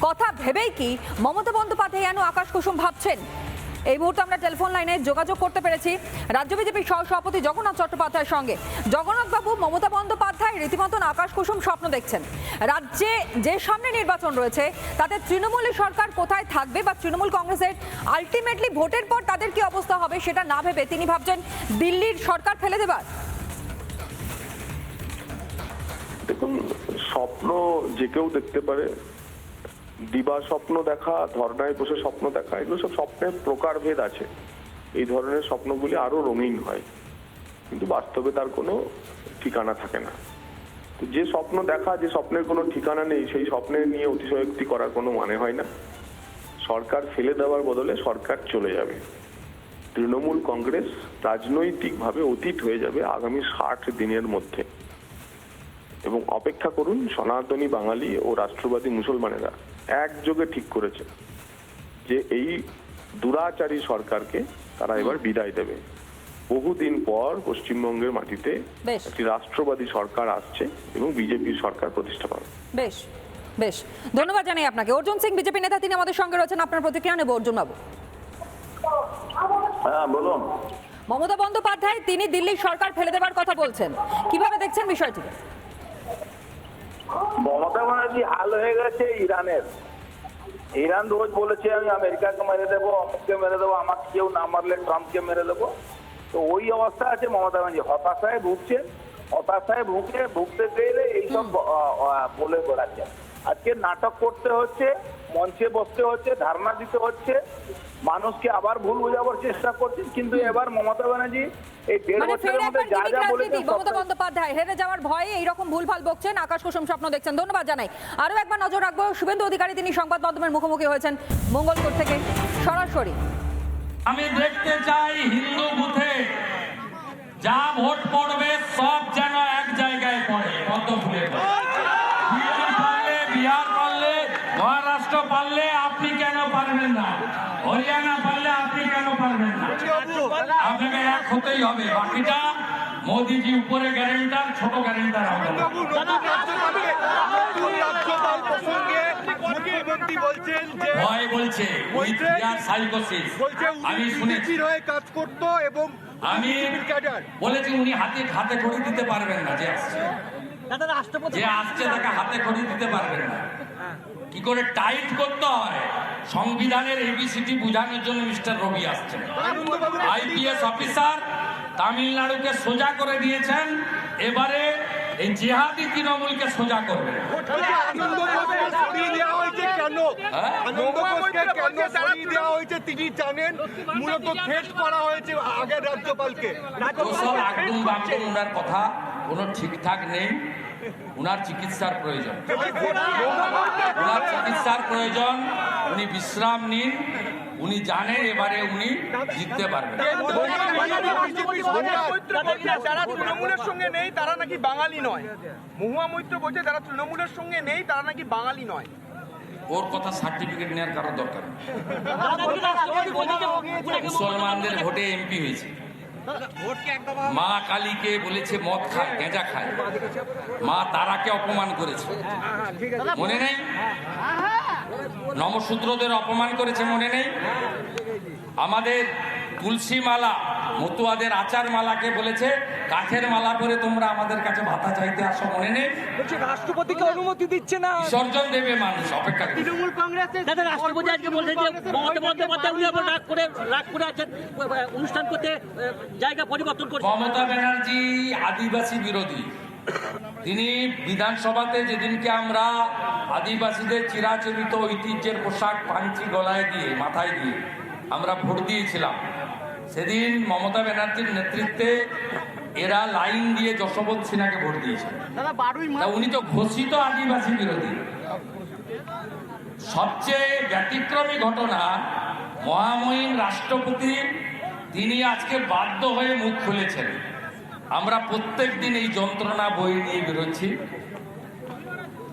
কথা ভেবেই কি মমতা বন্দ্যোপাধ্যায় যেন আকাশ কুসুম ভাবছেন। এই মুহূর্তে আমরা টেলিফোন লাইনে যোগাযোগ করতে পেরেছি রাজ্য বিজেপির সহসভাপতি জগন্নাথ চট্টোপাধ্যায়ের সঙ্গে। জগন্নাথবাবু, মমতা বন্দ্যোপাধ্যায় রীতিমতন আকাশ কুসুম স্বপ্ন দেখছেন। রাজ্যে যে সামনে নির্বাচন রয়েছে তাতে তৃণমূলের সরকার কোথায় থাকবে বা তৃণমূল কংগ্রেসের আলটিমেটলি ভোটের পর তাদের কি অবস্থা হবে সেটা না ভেবে তিনি ভাবছেন দিল্লির সরকার ফেলে দেবার। দেখুন, স্বপ্ন যে কেউ দেখতে পারে। দিবা স্বপ্ন দেখা, ধর্নায় বসে স্বপ্ন দেখা, এগুলো সব স্বপ্নের প্রকারভেদ আছে। এই ধরনের স্বপ্নগুলি আরো রঙিন হয়, কিন্তু বাস্তবে তার কোনো ঠিকানা থাকে না। তো যে স্বপ্ন দেখা, যে স্বপ্নের কোনো ঠিকানা নেই, সেই স্বপ্নের নিয়ে অতিশয়োক্তি করার কোনো মানে হয় না। সরকার ফেলে দেওয়ার বদলে সরকার চলে যাবে। তৃণমূল কংগ্রেস রাজনৈতিকভাবে অতীত হয়ে যাবে আগামী 60 দিনের মধ্যে। এবং অপেক্ষা করুন, সনাতনী বাঙালি ও রাষ্ট্রবাদী মুসলমানেরা একযোগে ঠিক করেছে যে এই দুরাচারী সরকারকে তারা এবার বিদায় দেবে। বহুদিন পর পশ্চিমবঙ্গের মাটিতে একটি রাষ্ট্রবাদী সরকার আসছে এবং বিজেপির সরকার প্রতিষ্ঠা পাবে। বেশ বেশ, ধন্যবাদ জানাই আপনাকে। অর্জুন সিং বিজেপি নেতা, তিনি আমাদের সঙ্গে রয়েছেন। আপনার প্রতিক্রিয়া নেব অর্জুন বাবু। হ্যাঁ বলুন। মমতা বন্দ্যোপাধ্যায় তিনি দিল্লির সরকার ফেলে দেবার কথা বলছেন, কিভাবে দেখছেন বিষয়টিকে? মমতা ব্যানার্জি হাল হয়ে গেছে ইরানের। ইরান রোজ বলেছে আমি আমেরিকাকে মেরে দেবো, অমুককে মেরে দেবো, আমাকে কেউ না মারলে ট্রাম্পকে মেরে দেবো। তো ওই অবস্থা আছে মমতা ব্যানার্জি, হতাশায় ভুগছেন। হতাশায় ভুগতে গেলে এইসব বলে বেড়াচ্ছে। আজকে নাটক করতে হচ্ছে, মঞ্চে বসতে হচ্ছে, ধারণা দিতে হচ্ছে, মানুষকে আবার ভুল বোঝাবার চেষ্টা করছেন। কিন্তু এবার মমতা ব্যানার্জি এই 1.5 বছরের মধ্যে যা যা বলেছেন, মমতা বন্দ্যোপাধ্যায় হেরে যাওয়ার ভয়ে এইরকম ভুলভাল বকছেন, আকাশ কুসুম স্বপ্ন দেখছেন। ধন্যবাদ জানাই। আরো একবার নজর রাখবো শুভেন্দু অধিকারী, তিনি সংবাদ মাধ্যমের মুখোমুখি হয়েছেন মঙ্গলকোট থেকে সরাসরি। আমি দেখতে চাই হিন্দু বুথে যা ভোট পড়বে সব যেন এক জায়গায় পড়ে, পদ্ম ফুলে বিহার পারলে, মহারাষ্ট্র পারলে আপনি কেন পারবেন না? হরিয়ানা পারলে আপনি কেন পারবেন না? আপনাকে এক হতেই হবে। বাকিটা মোদিজি উপরে গ্যারেন্টার, ছোট গ্যারেন্টার আমরা। ভয় বলছে আমি শুনেছি, কাজ করতো এবং আমি বলেছি উনি হাতে হাতে খড়ি দিতে পারবেন না। যে আসছে তাকে হাতে খড়ি দিতে পারবেন না। কি করে টাইট করতে হয় সংবিধানের এবিসিডি বোঝানোর জন্য মিস্টার রবি আসছেন। আইপিএস অফিসার তামিলনাড়ুকে সোজা করে দিয়েছেন, এবারে এই জিহাদি তৃণমূলকে সোজা করবে। তিনি জানেন মূলত থ্রেট করা হয়েছে আগের রাজ্যপালকে। ওনার কথা কোনো ঠিকঠাক নেই। উনার চিকিৎসার প্রয়োজন, উনার চিকিৎসার প্রয়োজন। উনি বিশ্রাম নিন, উনি জানেন এবারে উনি জিততে পারবেন। যারা তৃণমূলের সঙ্গে নেই তারা নাকি বাঙালি নয়। মহুয়া মৈত্র বলছে যারা তৃণমূলের সঙ্গে নেই তারা নাকি বাঙালি নয়। ওর কথা সার্টিফিকেট নেওয়ার কারো দরকার নেই। মুসলমানদের ভোটে এমপি হয়েছে, মা কালীকে বলেছে মদ খায়, গেঁজা খায়, মা তারাকে অপমান করেছে, মনে নেই? নমশূদ্রদের অপমান করেছে, মনে নেই? আমাদের তুলসী মালা, মতুয়াদের আচার মালাকে বলেছে কাঠের মালা করে তোমরা আমাদের কাছে ভাতা চাইতে আসো, মনে নেই? রাষ্ট্রপতিকে অনুমতি দিচ্ছে না, বিসর্জন দেবে মানুষ, অপেক্ষা করে। তৃণমূল কংগ্রেসের রাষ্ট্রপতি আজকে বলছেন যে মমতা বন্দ্যোপাধ্যায় উনি আবার রাগ করে আছেন, অনুষ্ঠান করতে জায়গা পরিবর্তন করছে। মমতা ব্যানার্জি আদিবাসী বিরোধী। তিনি বিধানসভাতে যেদিনকে আমরা আদিবাসীদের চিরাচরিত ঐতিহ্যের পোশাক পাঞ্চি গলায় দিয়ে, মাথায় দিয়ে আমরা ভোট দিয়েছিলাম, সেদিন মমতা ব্যানার্জির নেতৃত্বে এরা লাইন দিয়ে যশোবন্ত সিনহাকে ভোট দিয়েছে। উনি তো ঘোষিত আদিবাসী বিরোধী। সবচেয়ে ব্যতিক্রমী ঘটনা, মহামহিম রাষ্ট্রপতি তিনি আজকে বাধ্য হয়ে মুখ খুলেছেন। আমরা প্রত্যেক দিন এই যন্ত্রণা বই নিয়ে বেরোচ্ছি,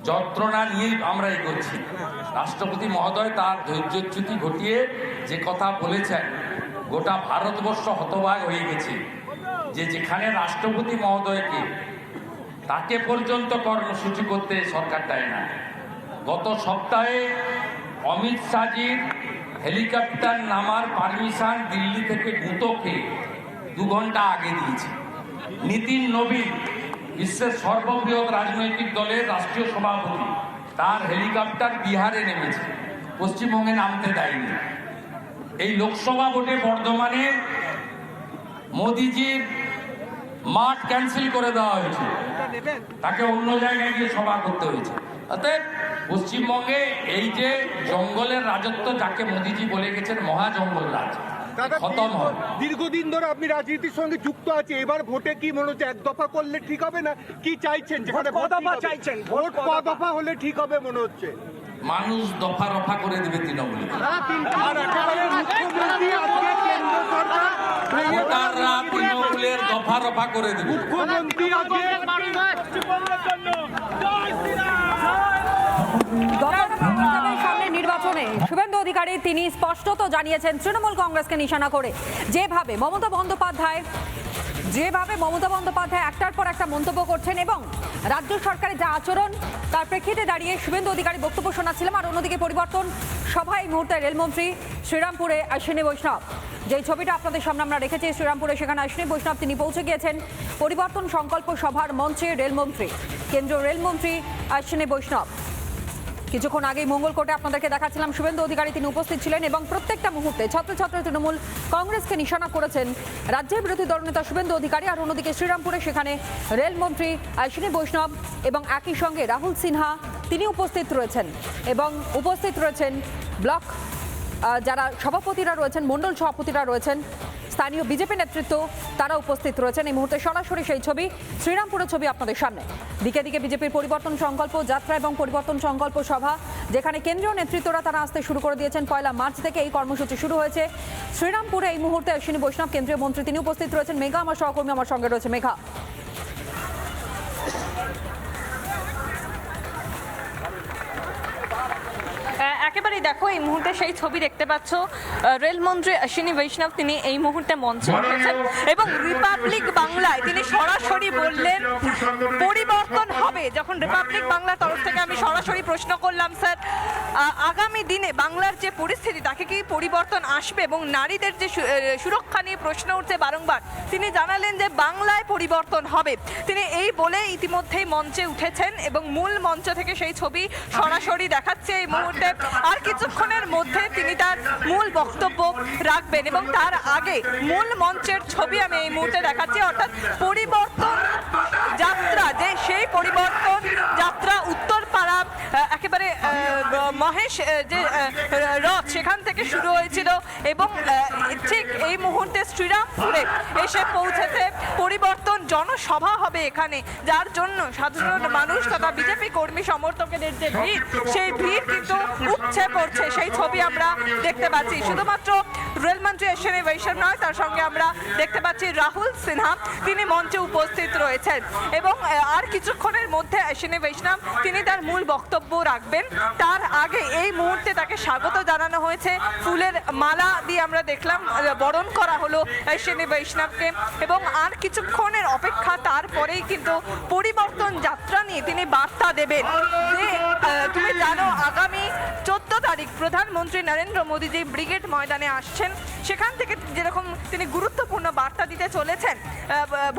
যন্ত্রণা নিয়ে আমরা এগোচ্ছি। রাষ্ট্রপতি মহোদয় তার ধৈর্যচ্যুতি ঘটিয়ে যে কথা বলেছেন, গোটা ভারতবর্ষ হতবাক হয়ে গেছে যে যেখানে রাষ্ট্রপতি মহোদয়কে তাকে পর্যন্ত কর্মসূচি করতে সরকার দেয় না। গত সপ্তাহে অমিত শাহজির হেলিকপ্টার নামার পারমিশন দিল্লি থেকে গুঁতো খেয়ে 2 ঘন্টা আগে দিয়েছে। নীতিন নবীন, বিশ্বের সর্ববৃহৎ রাজনৈতিক দলের রাষ্ট্রীয় সভাপতি, তার হেলিকপ্টার বিহারে নেমেছে, পশ্চিমবঙ্গে নামতে দেয়নি। এই লোকসভা ভোটে বর্ধমানে মোদিজির মাঠ ক্যান্সেল করে দেওয়া হয়েছে, তাকে অন্য জায়গায় গিয়ে সভা করতে হয়েছে। অতএব পশ্চিমবঙ্গে এই যে জঙ্গলের রাজত্ব, যাকে মোদিজি বলে গেছেন মহাজঙ্গল রাজ, খতম হয়। দীর্ঘদিন ধরে আপনি রাজনীতির সঙ্গে যুক্ত আছে, এবার ভোটে কি মনে হচ্ছে এক দফা করলে ঠিক হবে না কি চাইছেন? যেখানে ভোট চাইছেন, ভোট ক দফা হলে ঠিক হবে মনে হচ্ছে? মানুষ দফা রফা করে দেবে তৃণমূলকে। ভোটাররা তৃণমূলের দফা রফা করে দেবে। মুখ্যমন্ত্রী সামনে নির্বাচনে শুভেন্দু অধিকারী তিনি স্পষ্টত জানিয়েছেন তৃণমূল কংগ্রেসকে নিশানা করে যেভাবে মমতা বন্দ্যোপাধ্যায় একটার পর একটা মন্তব্য করছেন এবং রাজ্য সরকারের যা আচরণ, তার প্রেক্ষিতে দাঁড়িয়ে শুভেন্দু অধিকারী বক্তব্য শোনাচ্ছিলেন। আর অন্যদিকে পরিবর্তন সভায় এই মুহূর্তে রেলমন্ত্রী শ্রীরামপুরে অশ্বিনী বৈষ্ণব, যেই ছবিটা আপনাদের সামনে আমরা রেখেছি শ্রীরামপুরে, সেখানে অশ্বিনী বৈষ্ণব তিনি পৌঁছে গিয়েছেন পরিবর্তন সংকল্প সভার মঞ্চে। রেলমন্ত্রী, কেন্দ্রীয় রেলমন্ত্রী অশ্বিনী বৈষ্ণব কিছুক্ষণ আগেই মঙ্গলকোটে আপনাদেরকে দেখাচ্ছিলাম, শুভেন্দু অধিকারী তিনি উপস্থিত ছিলেন এবং প্রত্যেকটা মুহূর্তে ছাত্রছাত্রী তৃণমূল কংগ্রেসকে নিশানা করেছেন রাজ্যের বিরোধী দলনেতা শুভেন্দু অধিকারী। আর অন্যদিকে শ্রীরামপুরে সেখানে রেলমন্ত্রী অশ্বিনী বৈষ্ণব এবং একই সঙ্গে রাহুল সিনহা তিনি উপস্থিত রয়েছেন এবং উপস্থিত রয়েছেন ব্লক যারা সভাপতিরা রয়েছেন, মণ্ডল সভাপতিরা রয়েছেন, স্থানীয় বিজেপি নেতৃত্ব তারা উপস্থিত রয়েছেন। এই মুহূর্তে সরাসরি সেই ছবি, শ্রীরামপুরের ছবি আপনাদের সামনে। দিকে দিকে বিজেপির পরিবর্তন সংকল্প যাত্রা এবং পরিবর্তন সংকল্প সভা, যেখানে কেন্দ্রীয় নেতৃত্বরা তারা আসতে শুরু করে দিয়েছেন। 1 মার্চ থেকে এই কর্মসূচি শুরু হয়েছে শ্রীরামপুরে। এই মুহূর্তে অশ্বিনী বৈষ্ণব কেন্দ্রীয় মন্ত্রী তিনি উপস্থিত রয়েছেন। মেঘা আমার সহকর্মী আমার সঙ্গে রয়েছে। মেঘা, একেবারেই দেখো এই মুহূর্তে সেই ছবি দেখতে পাচ্ছ, রেলমন্ত্রী অশ্বিনী বৈষ্ণব তিনি এই মুহূর্তে মঞ্চে উঠেছেন এবং রিপাবলিক বাংলায় তিনি সরাসরি বললেন পরিবর্তন হবে। যখন রিপাবলিক বাংলার তরফ থেকে আমি সরাসরি প্রশ্ন করলাম, স্যার আগামী দিনে বাংলার যে পরিস্থিতি তাকে কি পরিবর্তন আসবে এবং নারীদের যে সুরক্ষা নিয়ে প্রশ্ন উঠছে বারংবার, তিনি জানালেন যে বাংলায় পরিবর্তন হবে। তিনি এই বলে ইতিমধ্যেই মঞ্চে উঠেছেন এবং মূল মঞ্চ থেকে সেই ছবি সরাসরি দেখাচ্ছে এই মুহূর্তে। আর কিছুক্ষণের মধ্যে তিনি তার মূল বক্তব্য রাখবেন এবং তার আগে মূল মঞ্চের ছবি আমি এই মুহূর্তে দেখাচ্ছি, অর্থাৎ পরিবর্তন যাত্রা, যে সেই পরিবর্তন যাত্রা উত্তরপাড়া একেবারে মহেশ যে রথ সেখান থেকে শুরু হয়েছিল এবং ঠিক এই মুহূর্তে শ্রীরামপুরে এসে পৌঁছেছে পরিবর্তন জনসভা হবে এখানে, যার জন্য সাধারণ মানুষ তথা বিজেপি কর্মী সমর্থকদের যে ভিড়, সেই ভিড় কিন্তু উপচে পড়ছে, সেই ছবি আমরা দেখতে পাচ্ছি। শুধুমাত্র রেলমন্ত্রী অশ্বিনী বৈষ্ণব নয়, তার সঙ্গে আমরা দেখতে পাচ্ছি রাহুল সিনহা, তিনি মঞ্চে উপস্থিত রয়েছেন এবং আর কিছুক্ষণের মধ্যে অশ্বিনী বৈষ্ণব তিনি তার মূল বক্তব্য রাখবেন। তার আগে এই মুহূর্তে তাকে স্বাগত জানানো হয়েছে, ফুলের মালা দিয়ে আমরা দেখলাম বরণ করা হলো অশ্বিনী বৈষ্ণবকে এবং আর কিছুক্ষণের অপেক্ষা, তারপরেই কিন্তু পরিবর্তন যাত্রা নিয়ে তিনি বার্তা দেবেন। যে তুমি জানো আগামী 14 তারিখ প্রধানমন্ত্রী নরেন্দ্র মোদীজি ব্রিগেড ময়দানে আসছেন, সেখান থেকে যেরকম তিনি গুরুত্বপূর্ণ বার্তা দিতে চলেছেন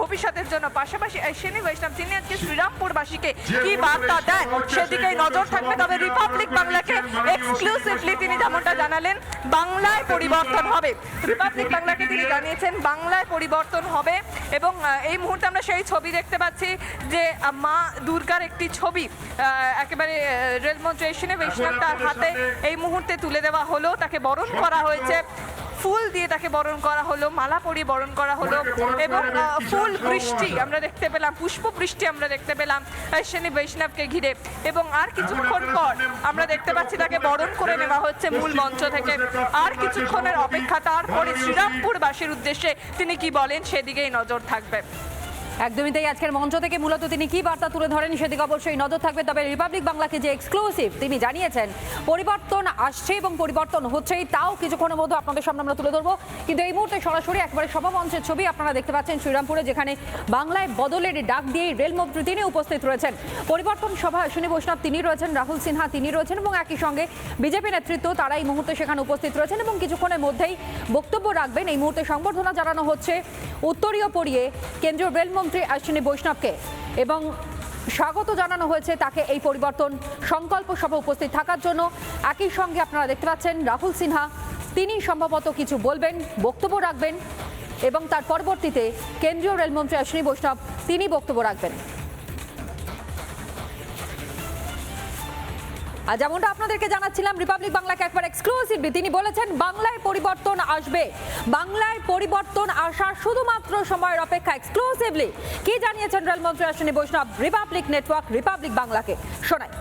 ভবিষ্যতের জন্য, পাশাপাশি অশ্বিনী বৈষ্ণব তিনি আজকে শ্রীরামপুরবাসীকে কি বার্তা দেন সেদিকেই নজর থাকবে। তবে রিপাবলিক বাংলাকে এক্সক্লুসিভলি তিনি যেমনটা জানালেন, বাংলায় পরিবর্তন হবে। রিপাবলিক বাংলাকে তিনি জানিয়েছেন বাংলায় পরিবর্তন হবে এবং এই মুহূর্তে আমরা সেই ছবি দেখতে পাচ্ছি যে মা দুর্গার একটি ছবি একেবারে রেলমন্ত্রী অশ্বিনী বৈষ্ণব তার হাতে এই মুহূর্তে তুলে দেওয়া হলো, তাকে বরণ করা হয়েছে, ফুল দিয়ে তাকে বরণ করা হলো, মালা পরিয়ে বরণ করা হলো এবং ফুল বৃষ্টি আমরা দেখতে পেলাম, পুষ্প বৃষ্টি আমরা দেখতে পেলাম অশ্বিনী বৈষ্ণবকে ঘিরে এবং আর কিছুক্ষণ পর আমরা দেখতে পাচ্ছি তাকে বরণ করে নেওয়া হচ্ছে মূল মঞ্চ থেকে। আর কিছুক্ষণের অপেক্ষা, তারপরে শ্রীরামপুরবাসীর উদ্দেশ্যে তিনি কি বলেন সেদিকেই নজর থাকবে। একদমই তাই, আজকের মঞ্চ থেকে মূলত তিনি কি বার্তা তুলে ধরেন সেদিকে অবশ্যই নজর থাকবে। তবে রিপাবলিক বাংলাকে যে এক্সক্লুসিভ তিনি জানিয়েছেন পরিবর্তন আসছে এবং পরিবর্তন হচ্ছেই, তাও কিছুক্ষণের মধ্যে আপনাদের সামনে আমরা তুলে ধরবো। কিন্তু এই মুহূর্তে সরাসরি একবারে সভামঞ্চের ছবি আপনারা দেখতে পাচ্ছেন শ্রীরামপুরে, যেখানে বাংলায় বদলের ডাক দিয়ে রেলমন্ত্রী তিনি উপস্থিত রয়েছেন। পরিবর্তন সভা অশ্বিনী বৈষ্ণব তিনি রয়েছেন, রাহুল সিনহা তিনি রয়েছেন এবং একই সঙ্গে বিজেপি নেতৃত্ব তারা এই মুহূর্তে সেখানে উপস্থিত রয়েছেন এবং কিছুক্ষণের মধ্যেই বক্তব্য রাখবেন। এই মুহূর্তে সংবর্ধনা জানানো হচ্ছে উত্তরীয় পরিয়ে কেন্দ্রীয় রেলমন্ত্রী অশ্বিনী বৈষ্ণবকে এবং স্বাগত জানানো হয়েছে তাকে এই পরিবর্তন সংকল্প সভা উপস্থিত থাকার জন্য। একই সঙ্গে আপনারা দেখতে পাচ্ছেন রাহুল সিনহা তিনি সম্ভবত কিছু বলবেন, বক্তব্য রাখবেন এবং তার পরবর্তীতে কেন্দ্রীয় রেলমন্ত্রী অশ্বিনী বৈষ্ণব তিনি বক্তব্য রাখবেন। আর যেমনটা আপনাদেরকে জানাচ্ছিলাম, রিপাবলিক বাংলাকে একবার এক্সক্লুসিভলি তিনি বলেছেন বাংলায় পরিবর্তন আসবে, বাংলায় পরিবর্তন আসার শুধুমাত্র সময়ের অপেক্ষা। এক্সক্লুসিভলি কি জানিয়েছেন রেলমন্ত্রী অশ্বিনী বৈষ্ণব রিপাবলিক নেটওয়ার্ক রিপাবলিক বাংলাকে শোনাই।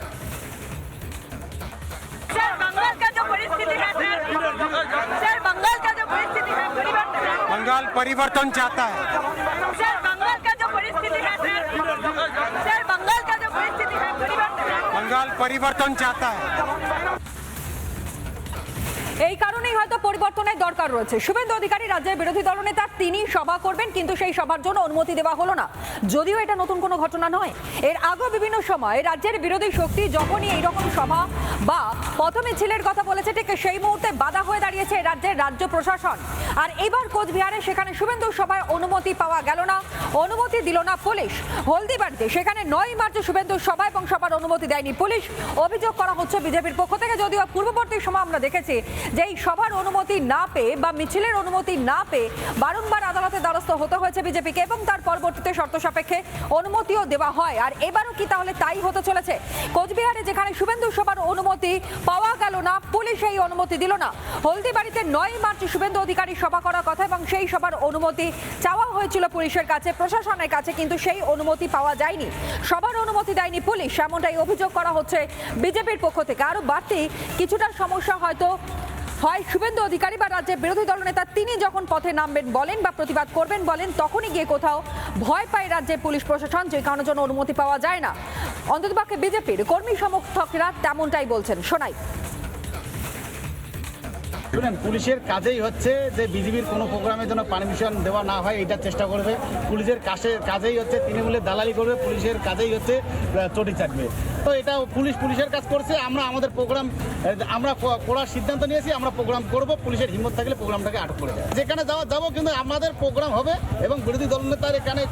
बंगाल परिवर्तन चाहता है। सर बंगाल का जो परिस्थिति है सर बंगाल का जो परिस्थिति है बंगाल परिवर्तन चाहता है। এই কারণেই হয়তো পরিবর্তনের দরকার রয়েছে। শুভেন্দু অধিকারী রাজ্যের বিরোধী দলনেতা তিনি সভা করবেন, কিন্তু সেই সভার জন্য অনুমতি দেওয়া হলো না। যদিও এটা নতুন কোনো ঘটনা নয়, এর আগেও বিভিন্ন সময় রাজ্যের বিরোধী শক্তি যখনই এইরকম সভা বা পথ মিছিলের কথা বলেছে, ঠিক সেই মুহূর্তে বাধা হয়ে দাঁড়িয়েছে রাজ্যের রাজ্য প্রশাসন। আর এবার কোচবিহারে সেখানে শুভেন্দু সভায় অনুমতি পাওয়া গেল না, অনুমতি দিল না পুলিশ। হলদিবাড়িতে সেখানে 9 মার্চ শুভেন্দু সভা এবং সভার অনুমতি দেয়নি পুলিশ, অভিযোগ করা হচ্ছে বিজেপির পক্ষ থেকে। যদিও পূর্ববর্তী সময় আমরা দেখেছি যে এই সভার অনুমতি না পেয়ে বা মিছিলের অনুমতি না পেয়ে বারংবার আদালতে দ্বারস্থ হতে হয়েছে বিজেপিকে এবং তার পরবর্তীতে শর্ত সাপেক্ষে অনুমতিও দেওয়া হয়। আর এবারও কি তাহলে তাই হতে চলেছে? কোচবিহারে যেখানে শুভেন্দু সভার অনুমতি পাওয়া গেল না, পুলিশ এই অনুমতি দিল না। হলদিবাড়িতে 9 মার্চ শুভেন্দু অধিকারী সভা করার কথা এবং সেই সভার অনুমতি চাওয়া হয়েছিল পুলিশের কাছে, প্রশাসনের কাছে, কিন্তু সেই অনুমতি পাওয়া যায়নি। সভার অনুমতি দেয়নি পুলিশ, এমনটাই অভিযোগ করা হচ্ছে বিজেপির পক্ষ থেকে। আরও বাড়তি কিছুটা সমস্যা হয়তো হয় শুভেন্দু অধিকারী বা রাজ্যের বিরোধী দলনেতা তিনি যখন পথে নামবেন বলেন বা প্রতিবাদ করবেন বলেন, তখনই গিয়ে কোথাও ভয় পায় রাজ্যের পুলিশ প্রশাসন, যে কারণের জন্য অনুমতি পাওয়া যায় না। অন্ততপক্ষে বিজেপির কর্মী সমর্থকরা তেমনটাই বলছেন, শোনাই। শুনেন, পুলিশের কাজেই হচ্ছে যে বিজেপির কোনো প্রোগ্রামের জন্য পারমিশন দেওয়া না হয় এইটা চেষ্টা করবে। পুলিশের কাজেই হচ্ছে তৃণমূলের দালালি করবে, পুলিশের কাজেই হচ্ছে চটি চাটবে। তো এটা পুলিশের কাজ করছে। আমরা আমাদের প্রোগ্রাম আমরা করার সিদ্ধান্ত নিয়েছি, আমরা প্রোগ্রাম করব। পুলিশের হিম্মত থাকলে প্রোগ্রামটাকে আটক করে দেয়। যেখানে যাবো, কিন্তু আমাদের প্রোগ্রাম হবে এবং বিরোধী দলনেতার এখানে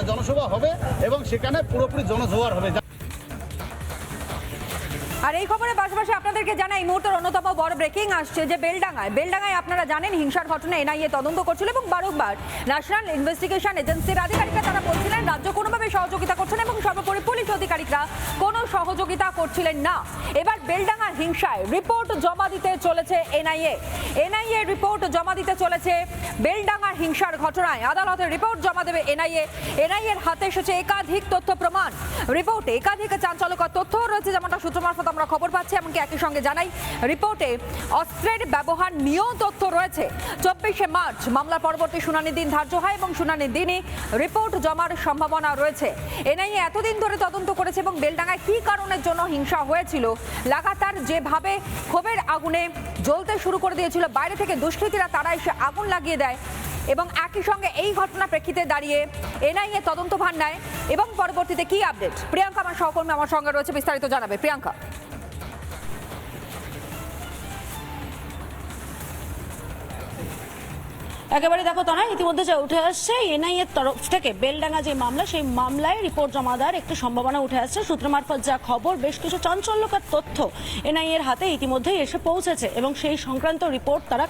জনসভা হবে এবং সেখানে পুরোপুরি জনজোয়ার হবে। আর এই খবরের পাশাপাশি আপনাদেরকে জানাই এই মুহূর্তের অন্যতম বড় ব্রেকিং আসছে যে বেলডাঙ্গায় আপনারা জানেন হিংসার ঘটনা এনআইএ তদন্ত করছিল এবং বারংবার ন্যাশনাল ইনভেস্টিগেশন এজেন্সির আধিকারিকরা তারা বলছিলেন রাজ্য কোনোভাবে সহযোগিতা করছেন এবং সর্বোপরি পুলিশ আধিকারিকরা কোনো সহযোগিতা করছিলেন না। এবার বেলডাঙ্গার হিংসায় রিপোর্ট জমা দিতে চলেছে এনআইএ রিপোর্ট জমা দিতে চলেছে বেলডাঙ্গার হিংসার ঘটনায় আদালতে রিপোর্ট জমা দেবে এনআইএর হাতে এসেছে একাধিক তথ্য প্রমাণ। রিপোর্টে একাধিক চাঞ্চল্যকর তথ্য রয়েছে যেমনটা সূত্র মারফত আমরা খবর পাচ্ছি, এমনকি একই সঙ্গে জানাই রিপোর্টে অস্ত্রের ব্যবহার নিয়েও তথ্য রয়েছে। 24শে মার্চ মামলার পরবর্তী শুনানির দিন ধার্য হয় এবং শুনানির দিনই রিপোর্ট জমার সম্ভাবনা রয়েছে। এনআইএ এতদিন ধরে তদন্ত করেছে এবং বেলডাঙ্গায় কী কারণের জন্য হিংসা হয়েছিল, লাগাতার যেভাবে ক্ষোভের আগুনে জ্বলতে শুরু করে দিয়েছিল বাইরে থেকে দুষ্কৃতীরা, তারা এসে আগুন লাগিয়ে দেয় এবং একই সঙ্গে এই ঘটনা প্রেক্ষিতে দাঁড়িয়ে এনআইএ তদন্তভার নেয় এবং পরবর্তীতে কি আপডেট, প্রিয়াঙ্কা আমার সহকর্মী আমার সঙ্গে রয়েছে, বিস্তারিত জানাবে। প্রিয়াঙ্কা, একেবারে দেখো তনয়, ইতিমধ্যে যা উঠে আসছে এনআইএর তরফ থেকে বেলডাঙ্গা যে মামলা, সেই মামলায় রিপোর্ট জমা দেওয়ার একটি সম্ভাবনা উঠে আসছে। সূত্র মারফত যা খবর, বেশ কিছু চাঞ্চল্যকর তথ্য এনআইএর হাতে ইতিমধ্যেই এসে পৌঁছেছে এবং সেই সংক্রান্ত রিপোর্ট তারা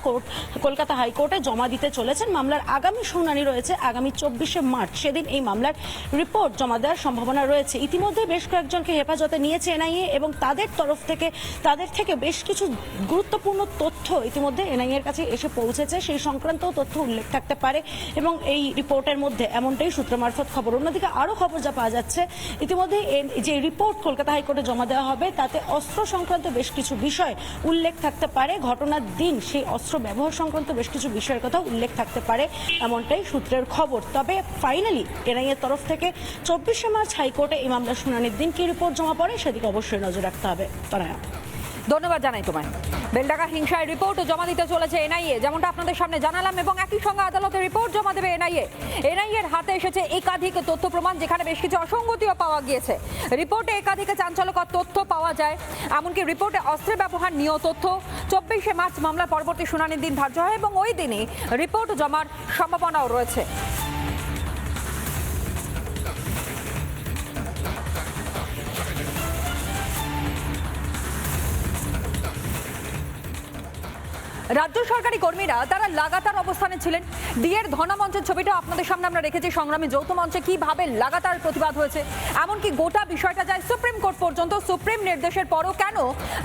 কলকাতা হাইকোর্টে জমা দিতে চলেছেন। মামলার আগামী শুনানি রয়েছে আগামী 24শে মার্চ, সেদিন এই মামলার রিপোর্ট জমা দেওয়ার সম্ভাবনা রয়েছে। ইতিমধ্যে বেশ কয়েকজনকে হেফাজতে নিয়েছে এনআইএ এবং তাদের থেকে বেশ কিছু গুরুত্বপূর্ণ তথ্য ইতিমধ্যে এনআইএর কাছে এসে পৌঁছেছে। সেই সংক্রান্ত তথ্য উল্লেখ থাকতে পারে এবং এই রিপোর্টের মধ্যে এমনটাই সূত্র মারফত খবর। অন্যদিকে আরও খবর যা পাওয়া যাচ্ছে, ইতিমধ্যে যে রিপোর্ট কলকাতা হাইকোর্টে জমা দেওয়া হবে তাতে অস্ত্র সংক্রান্ত বেশ কিছু বিষয় উল্লেখ থাকতে পারে। ঘটনার দিন সেই অস্ত্র ব্যবহার সংক্রান্ত বেশ কিছু বিষয়ের কথা উল্লেখ থাকতে পারে, এমনটাই সূত্রের খবর। তবে ফাইনালি এনআইএর তরফ থেকে 24শে মার্চ হাইকোর্টে এই মামলার শুনানির দিন কি রিপোর্ট জমা পড়ে সেদিকে অবশ্যই নজর রাখতে হবে। ধন্যবাদ জানাই তোমায়। বেলডাঙ্গা হিংসায় রিপোর্ট জমা দিতে চলেছে এনআইএ, যেমনটা আপনাদের সামনে জানালাম, এবং একই সঙ্গে আদালতে রিপোর্ট জমা দেবে এনআইএর হাতে এসেছে একাধিক তথ্য প্রমাণ, যেখানে বেশ কিছু অসঙ্গতিও পাওয়া গিয়েছে। রিপোর্টে একাধিক চাঞ্চল্যকর তথ্য পাওয়া যায়, এমনকি রিপোর্টে অস্ত্রের ব্যবহার নিয়েও তথ্য। 24শে মার্চ মামলার পরবর্তী শুনানির দিন ধার্য হয় এবং ওই দিনই রিপোর্ট জমার সম্ভাবনাও রয়েছে। রাজ্য সরকারি কর্মীরা তারা লাগাতার অবস্থানে ছিলেন। ডিএর ধর্ণামঞ্চের ছবিটাও আপনাদের সামনে আমরা রেখেছি, সংগ্রামী যৌথ মঞ্চে কিভাবে লাগাতার প্রতিবাদ হয়েছে, এমনকি গোটা বিষয়টা যায় সুপ্রিম কোর্ট পর্যন্ত। সুপ্রিম নির্দেশের পরও কেন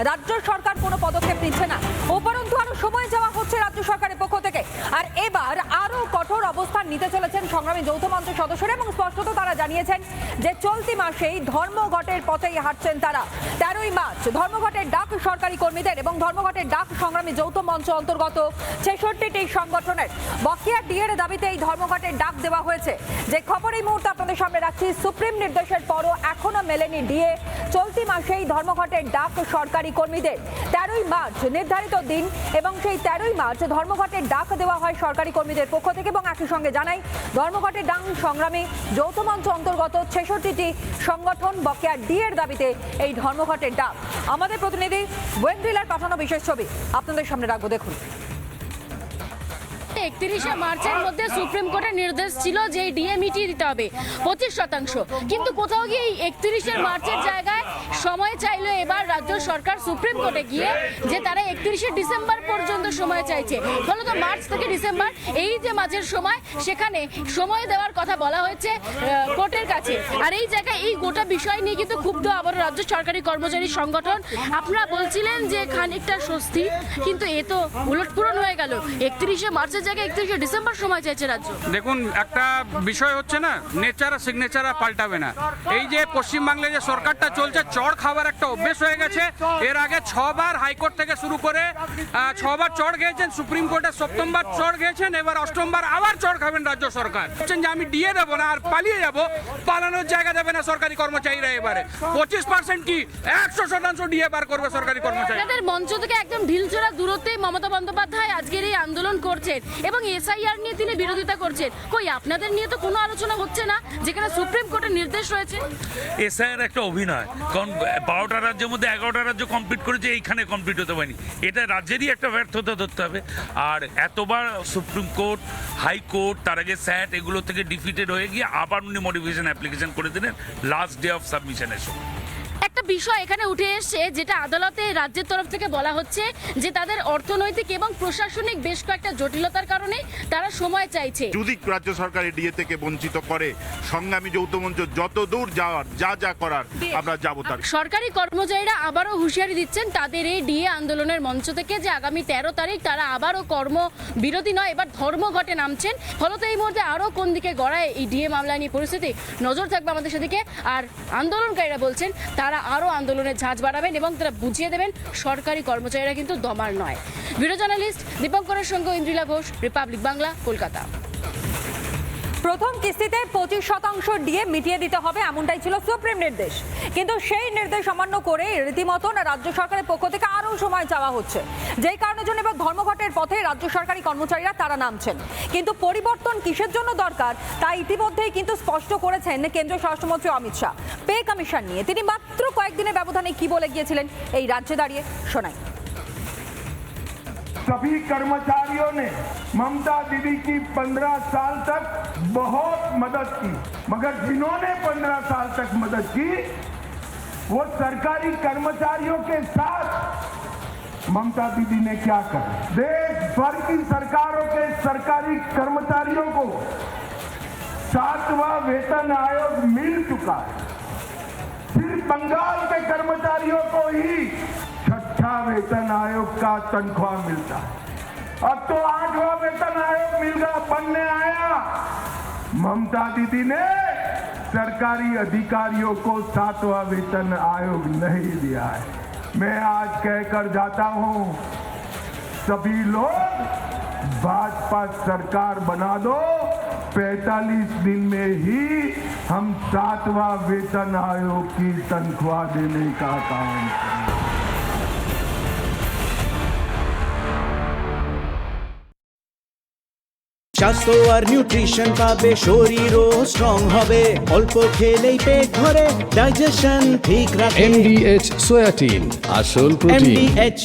রাজ্য সরকার কোনো পদক্ষেপ নিচ্ছে না, উপরন্তু আরো সময় যাওয়া হচ্ছে রাজ্য সরকারের পক্ষ থেকে। আর এবার আরো কঠোর অবস্থান নিতে চলেছেন সংগ্রামী যৌথ মঞ্চের সদস্যরা এবং স্পষ্টত তারা জানিয়েছেন যে চলতি মাসেই ধর্মঘটের পথেই হাঁটছেন তারা। 13ই মার্চ ধর্মঘটের ডাক সরকারি কর্মীদের এবং ধর্মঘটের ডাক সংগ্রামী যৌথ মঞ্চ অন্তর্গত 66টি সংগঠনের বকেয়া ডিএর দাবিতে এই ধর্মঘটের ডাক দেওয়া হয়েছে। যে খবর এই মুহূর্তে আপনাদের সামনে রাখছি, সুপ্রিম নির্দেশের পরও এখনো মেলেনি ডিএ। চলতি মাসেই ধর্মঘটের ডাক সরকারি কর্মীদের। 13ই মার্চ নির্ধারিত দিন এবং সেই 13ই মার্চ ধর্মঘটের ডাক দেওয়া হয় সরকারি কর্মীদের পক্ষ থেকে এবং একই সঙ্গে জানাই ধর্মঘটের ডাক সংগ্রামী যৌথ মঞ্চ অন্তর্গত 66টি সংগঠন বকেয়া ডিএর দাবিতে এই ধর্মঘটের ডাক। আমাদের প্রতিনিধি ওয়েন্দ্রিলার পাঠানো বিশেষ ছবি আপনাদের সামনে রাখবো, দেখুন। 31শে মার্চের মধ্যে সুপ্রিম কোর্টের নির্দেশ ছিল যে ডিএ মিটিয়ে দিতে হবে 25%, কিন্তু কোথাও গিয়ে এই 31শে মার্চের জায়গায় সময় চাইলো এবার রাজ্য সরকার সুপ্রিম কোর্টে গিয়ে যে তারা 31শে ডিসেম্বর পর্যন্ত সময় চাইছে। ফলত মার্চ থেকে ডিসেম্বর এই যে মাঝের সময়, সেখানে সময় দেওয়ার কথা বলা হয়েছে কোর্টের কাছে। আর এই জায়গায় এই গোটা বিষয় নিয়ে কিন্তু ক্ষুব্ধ আবার রাজ্য সরকারি কর্মচারী সংগঠন। আপনারা বলছিলেন যে খানিকটা স্বস্তি, কিন্তু এ তো উলটপুরন হয়ে গেল। 31শে মার্চের জায়গায় 31শে ডিসেম্বর সময় চাইছে রাজ্য। দেখুন, একটা বিষয় হচ্ছে না, নেচার আর সিগনেচার পাল্টাবে না। এই যে পশ্চিমবাংলায় যে সরকারটা চলছে, চড় খাবার একটা অভ্যেস হয়ে গেছে। এর আগে 6বার হাইকোর্ট থেকে শুরু করে 6বার চড় খেয়েছেন, সুপ্রিম কোর্টে 7বার চড় খেয়েছেন, এবার 8বার আবার চড় খাবেন রাজ্য সরকার। বলছেন যে আমি ডিএ দেবো না আর পালিয়ে যাবো, পালানোর জায়গা দেবে না সরকারি কর্মচারীরা। এবারে 25% কি 100% ডিএ বার করবে সরকারি কর্মচারী। তাদের মঞ্চ থেকে একদম ঢিলছোড়া দূরত্বে মমতা বন্দ্যোপাধ্যায় আজকের এই আন্দোলন করছেন এবং এসআইআর নিয়ে তিনি বিরোধিতা করছেন। কই আপনাদের নিয়ে তো কোনো আলোচনা হচ্ছে না, যেখানে সুপ্রিম কোর্টের নির্দেশ রয়েছে। এসআইআর একটা অভিনয়, কারণ 12টা রাজ্যের মধ্যে 11টা রাজ্য কমপ্লিট করেছে, এইখানে কমপ্লিট হতে পারেনি। এটা রাজ্যেরই একটা ব্যর্থতা ধরতে হবে। আর এতবার সুপ্রিম কোর্ট, হাইকোর্ট, তার আগে স্যাট, এগুলো থেকে ডিফিটেড হয়ে গিয়ে আবার উনি মডিফিকেশন অ্যাপ্লিকেশন করে দিলেন লাস্ট ডে অফ সাবমিশনের সময়। একটা বিষয় এখানে উঠে এসছে, যেটা আদালতে রাজ্যের তরফ থেকে বলা হচ্ছে যে তাদের অর্থনৈতিক এবং প্রশাসনিক বেশ কয়েকটা জটিলতার কারণে তারা সময় চাইছে। যদি রাজ্য সরকার এই ডিএ থেকে বঞ্চিত করে, সংগ্রামী যৌথ মঞ্চ যত দূর যাওয়ার যা করার আমরা যাবো তার। সরকারি কর্মচারীরা আবারও হুঁশিয়ারি দিচ্ছেন তাদের এই ডিএ আন্দোলনের মঞ্চ থেকে যে আগামী 13 তারিখ তারা আবারও কর্মবিরতি নয়, এবার ধর্মঘটে নামছেন। ফলত এই মুহূর্তে আরও কোন দিকে গড়ায় এই ডিএ মামলা নিয়ে পরিস্থিতি, নজর থাকবে আমাদের সেদিকে। আর আন্দোলনকারীরা বলছেন তারা আরও আন্দোলনের ঝাঁজ বাড়াবেন এবং তারা বুঝিয়ে দেবেন সরকারি কর্মচারীরা কিন্তু দমার নয়। ভিডিও জার্নালিস্ট দীপঙ্করের সঙ্গে ইন্দ্রিলা ঘোষ, রিপাবলিক বাংলা, কলকাতা। প্রথম কিস্তিতে 25% ডিএ মিটিয়ে দিতে হবে, এমনটাই ছিল সুপ্রিম নির্দেশ। কিন্তু সেই নির্দেশ অমান্য করে রীতিমতো রাজ্য সরকারের পক্ষ থেকে আরও সময় চাওয়া হচ্ছে, যেই কারণের জন্য এবার ধর্মঘটের পথে রাজ্য সরকারি কর্মচারীরা তারা নামছেন। কিন্তু পরিবর্তন কিসের জন্য দরকার তা ইতিমধ্যেই কিন্তু স্পষ্ট করেছেন কেন্দ্রীয় স্বরাষ্ট্রমন্ত্রী অমিত শাহ পে কমিশন নিয়ে। তিনি মাত্র কয়েকদিনের ব্যবধানে কি বলে গিয়েছিলেন এই রাজ্যে দাঁড়িয়ে শোনাই। सभी कर्मचारियों ने ममता दीदी की 15 साल तक बहुत मदद की, मगर जिन्होंने 15 साल तक मदद की वो सरकारी कर्मचारियों के साथ ममता दीदी ने क्या करा। देश भर की सरकारों के सरकारी कर्मचारियों को 7वां वेतन आयोग मिल चुका है। सिर्फ बंगाल के कर्मचारियों को ही 6ठा वेतन आयोग का तनख्वाह मिलता है। अब तो 8वां वेतन आयोग बनने आया। ममता दीदी ने सरकारी अधिकारियों को 7वां वेतन आयोग नहीं दिया है। मैं आज कहकर जाता हूं, सभी लोग भाजपा सरकार बना दो, 45 दिन में ही हम 7वां वेतन आयोग की तनख्वाह देने का काम करेंगे। স্বাস্থ্য আর নিউট্রিশন পাবে, শরীরও স্ট্রং হবে, অল্প খেলেই পেট ভরে ডাইজেশন ঠিক রাখে। MDH সোয়াটিন, আসল প্রোটিন। MDH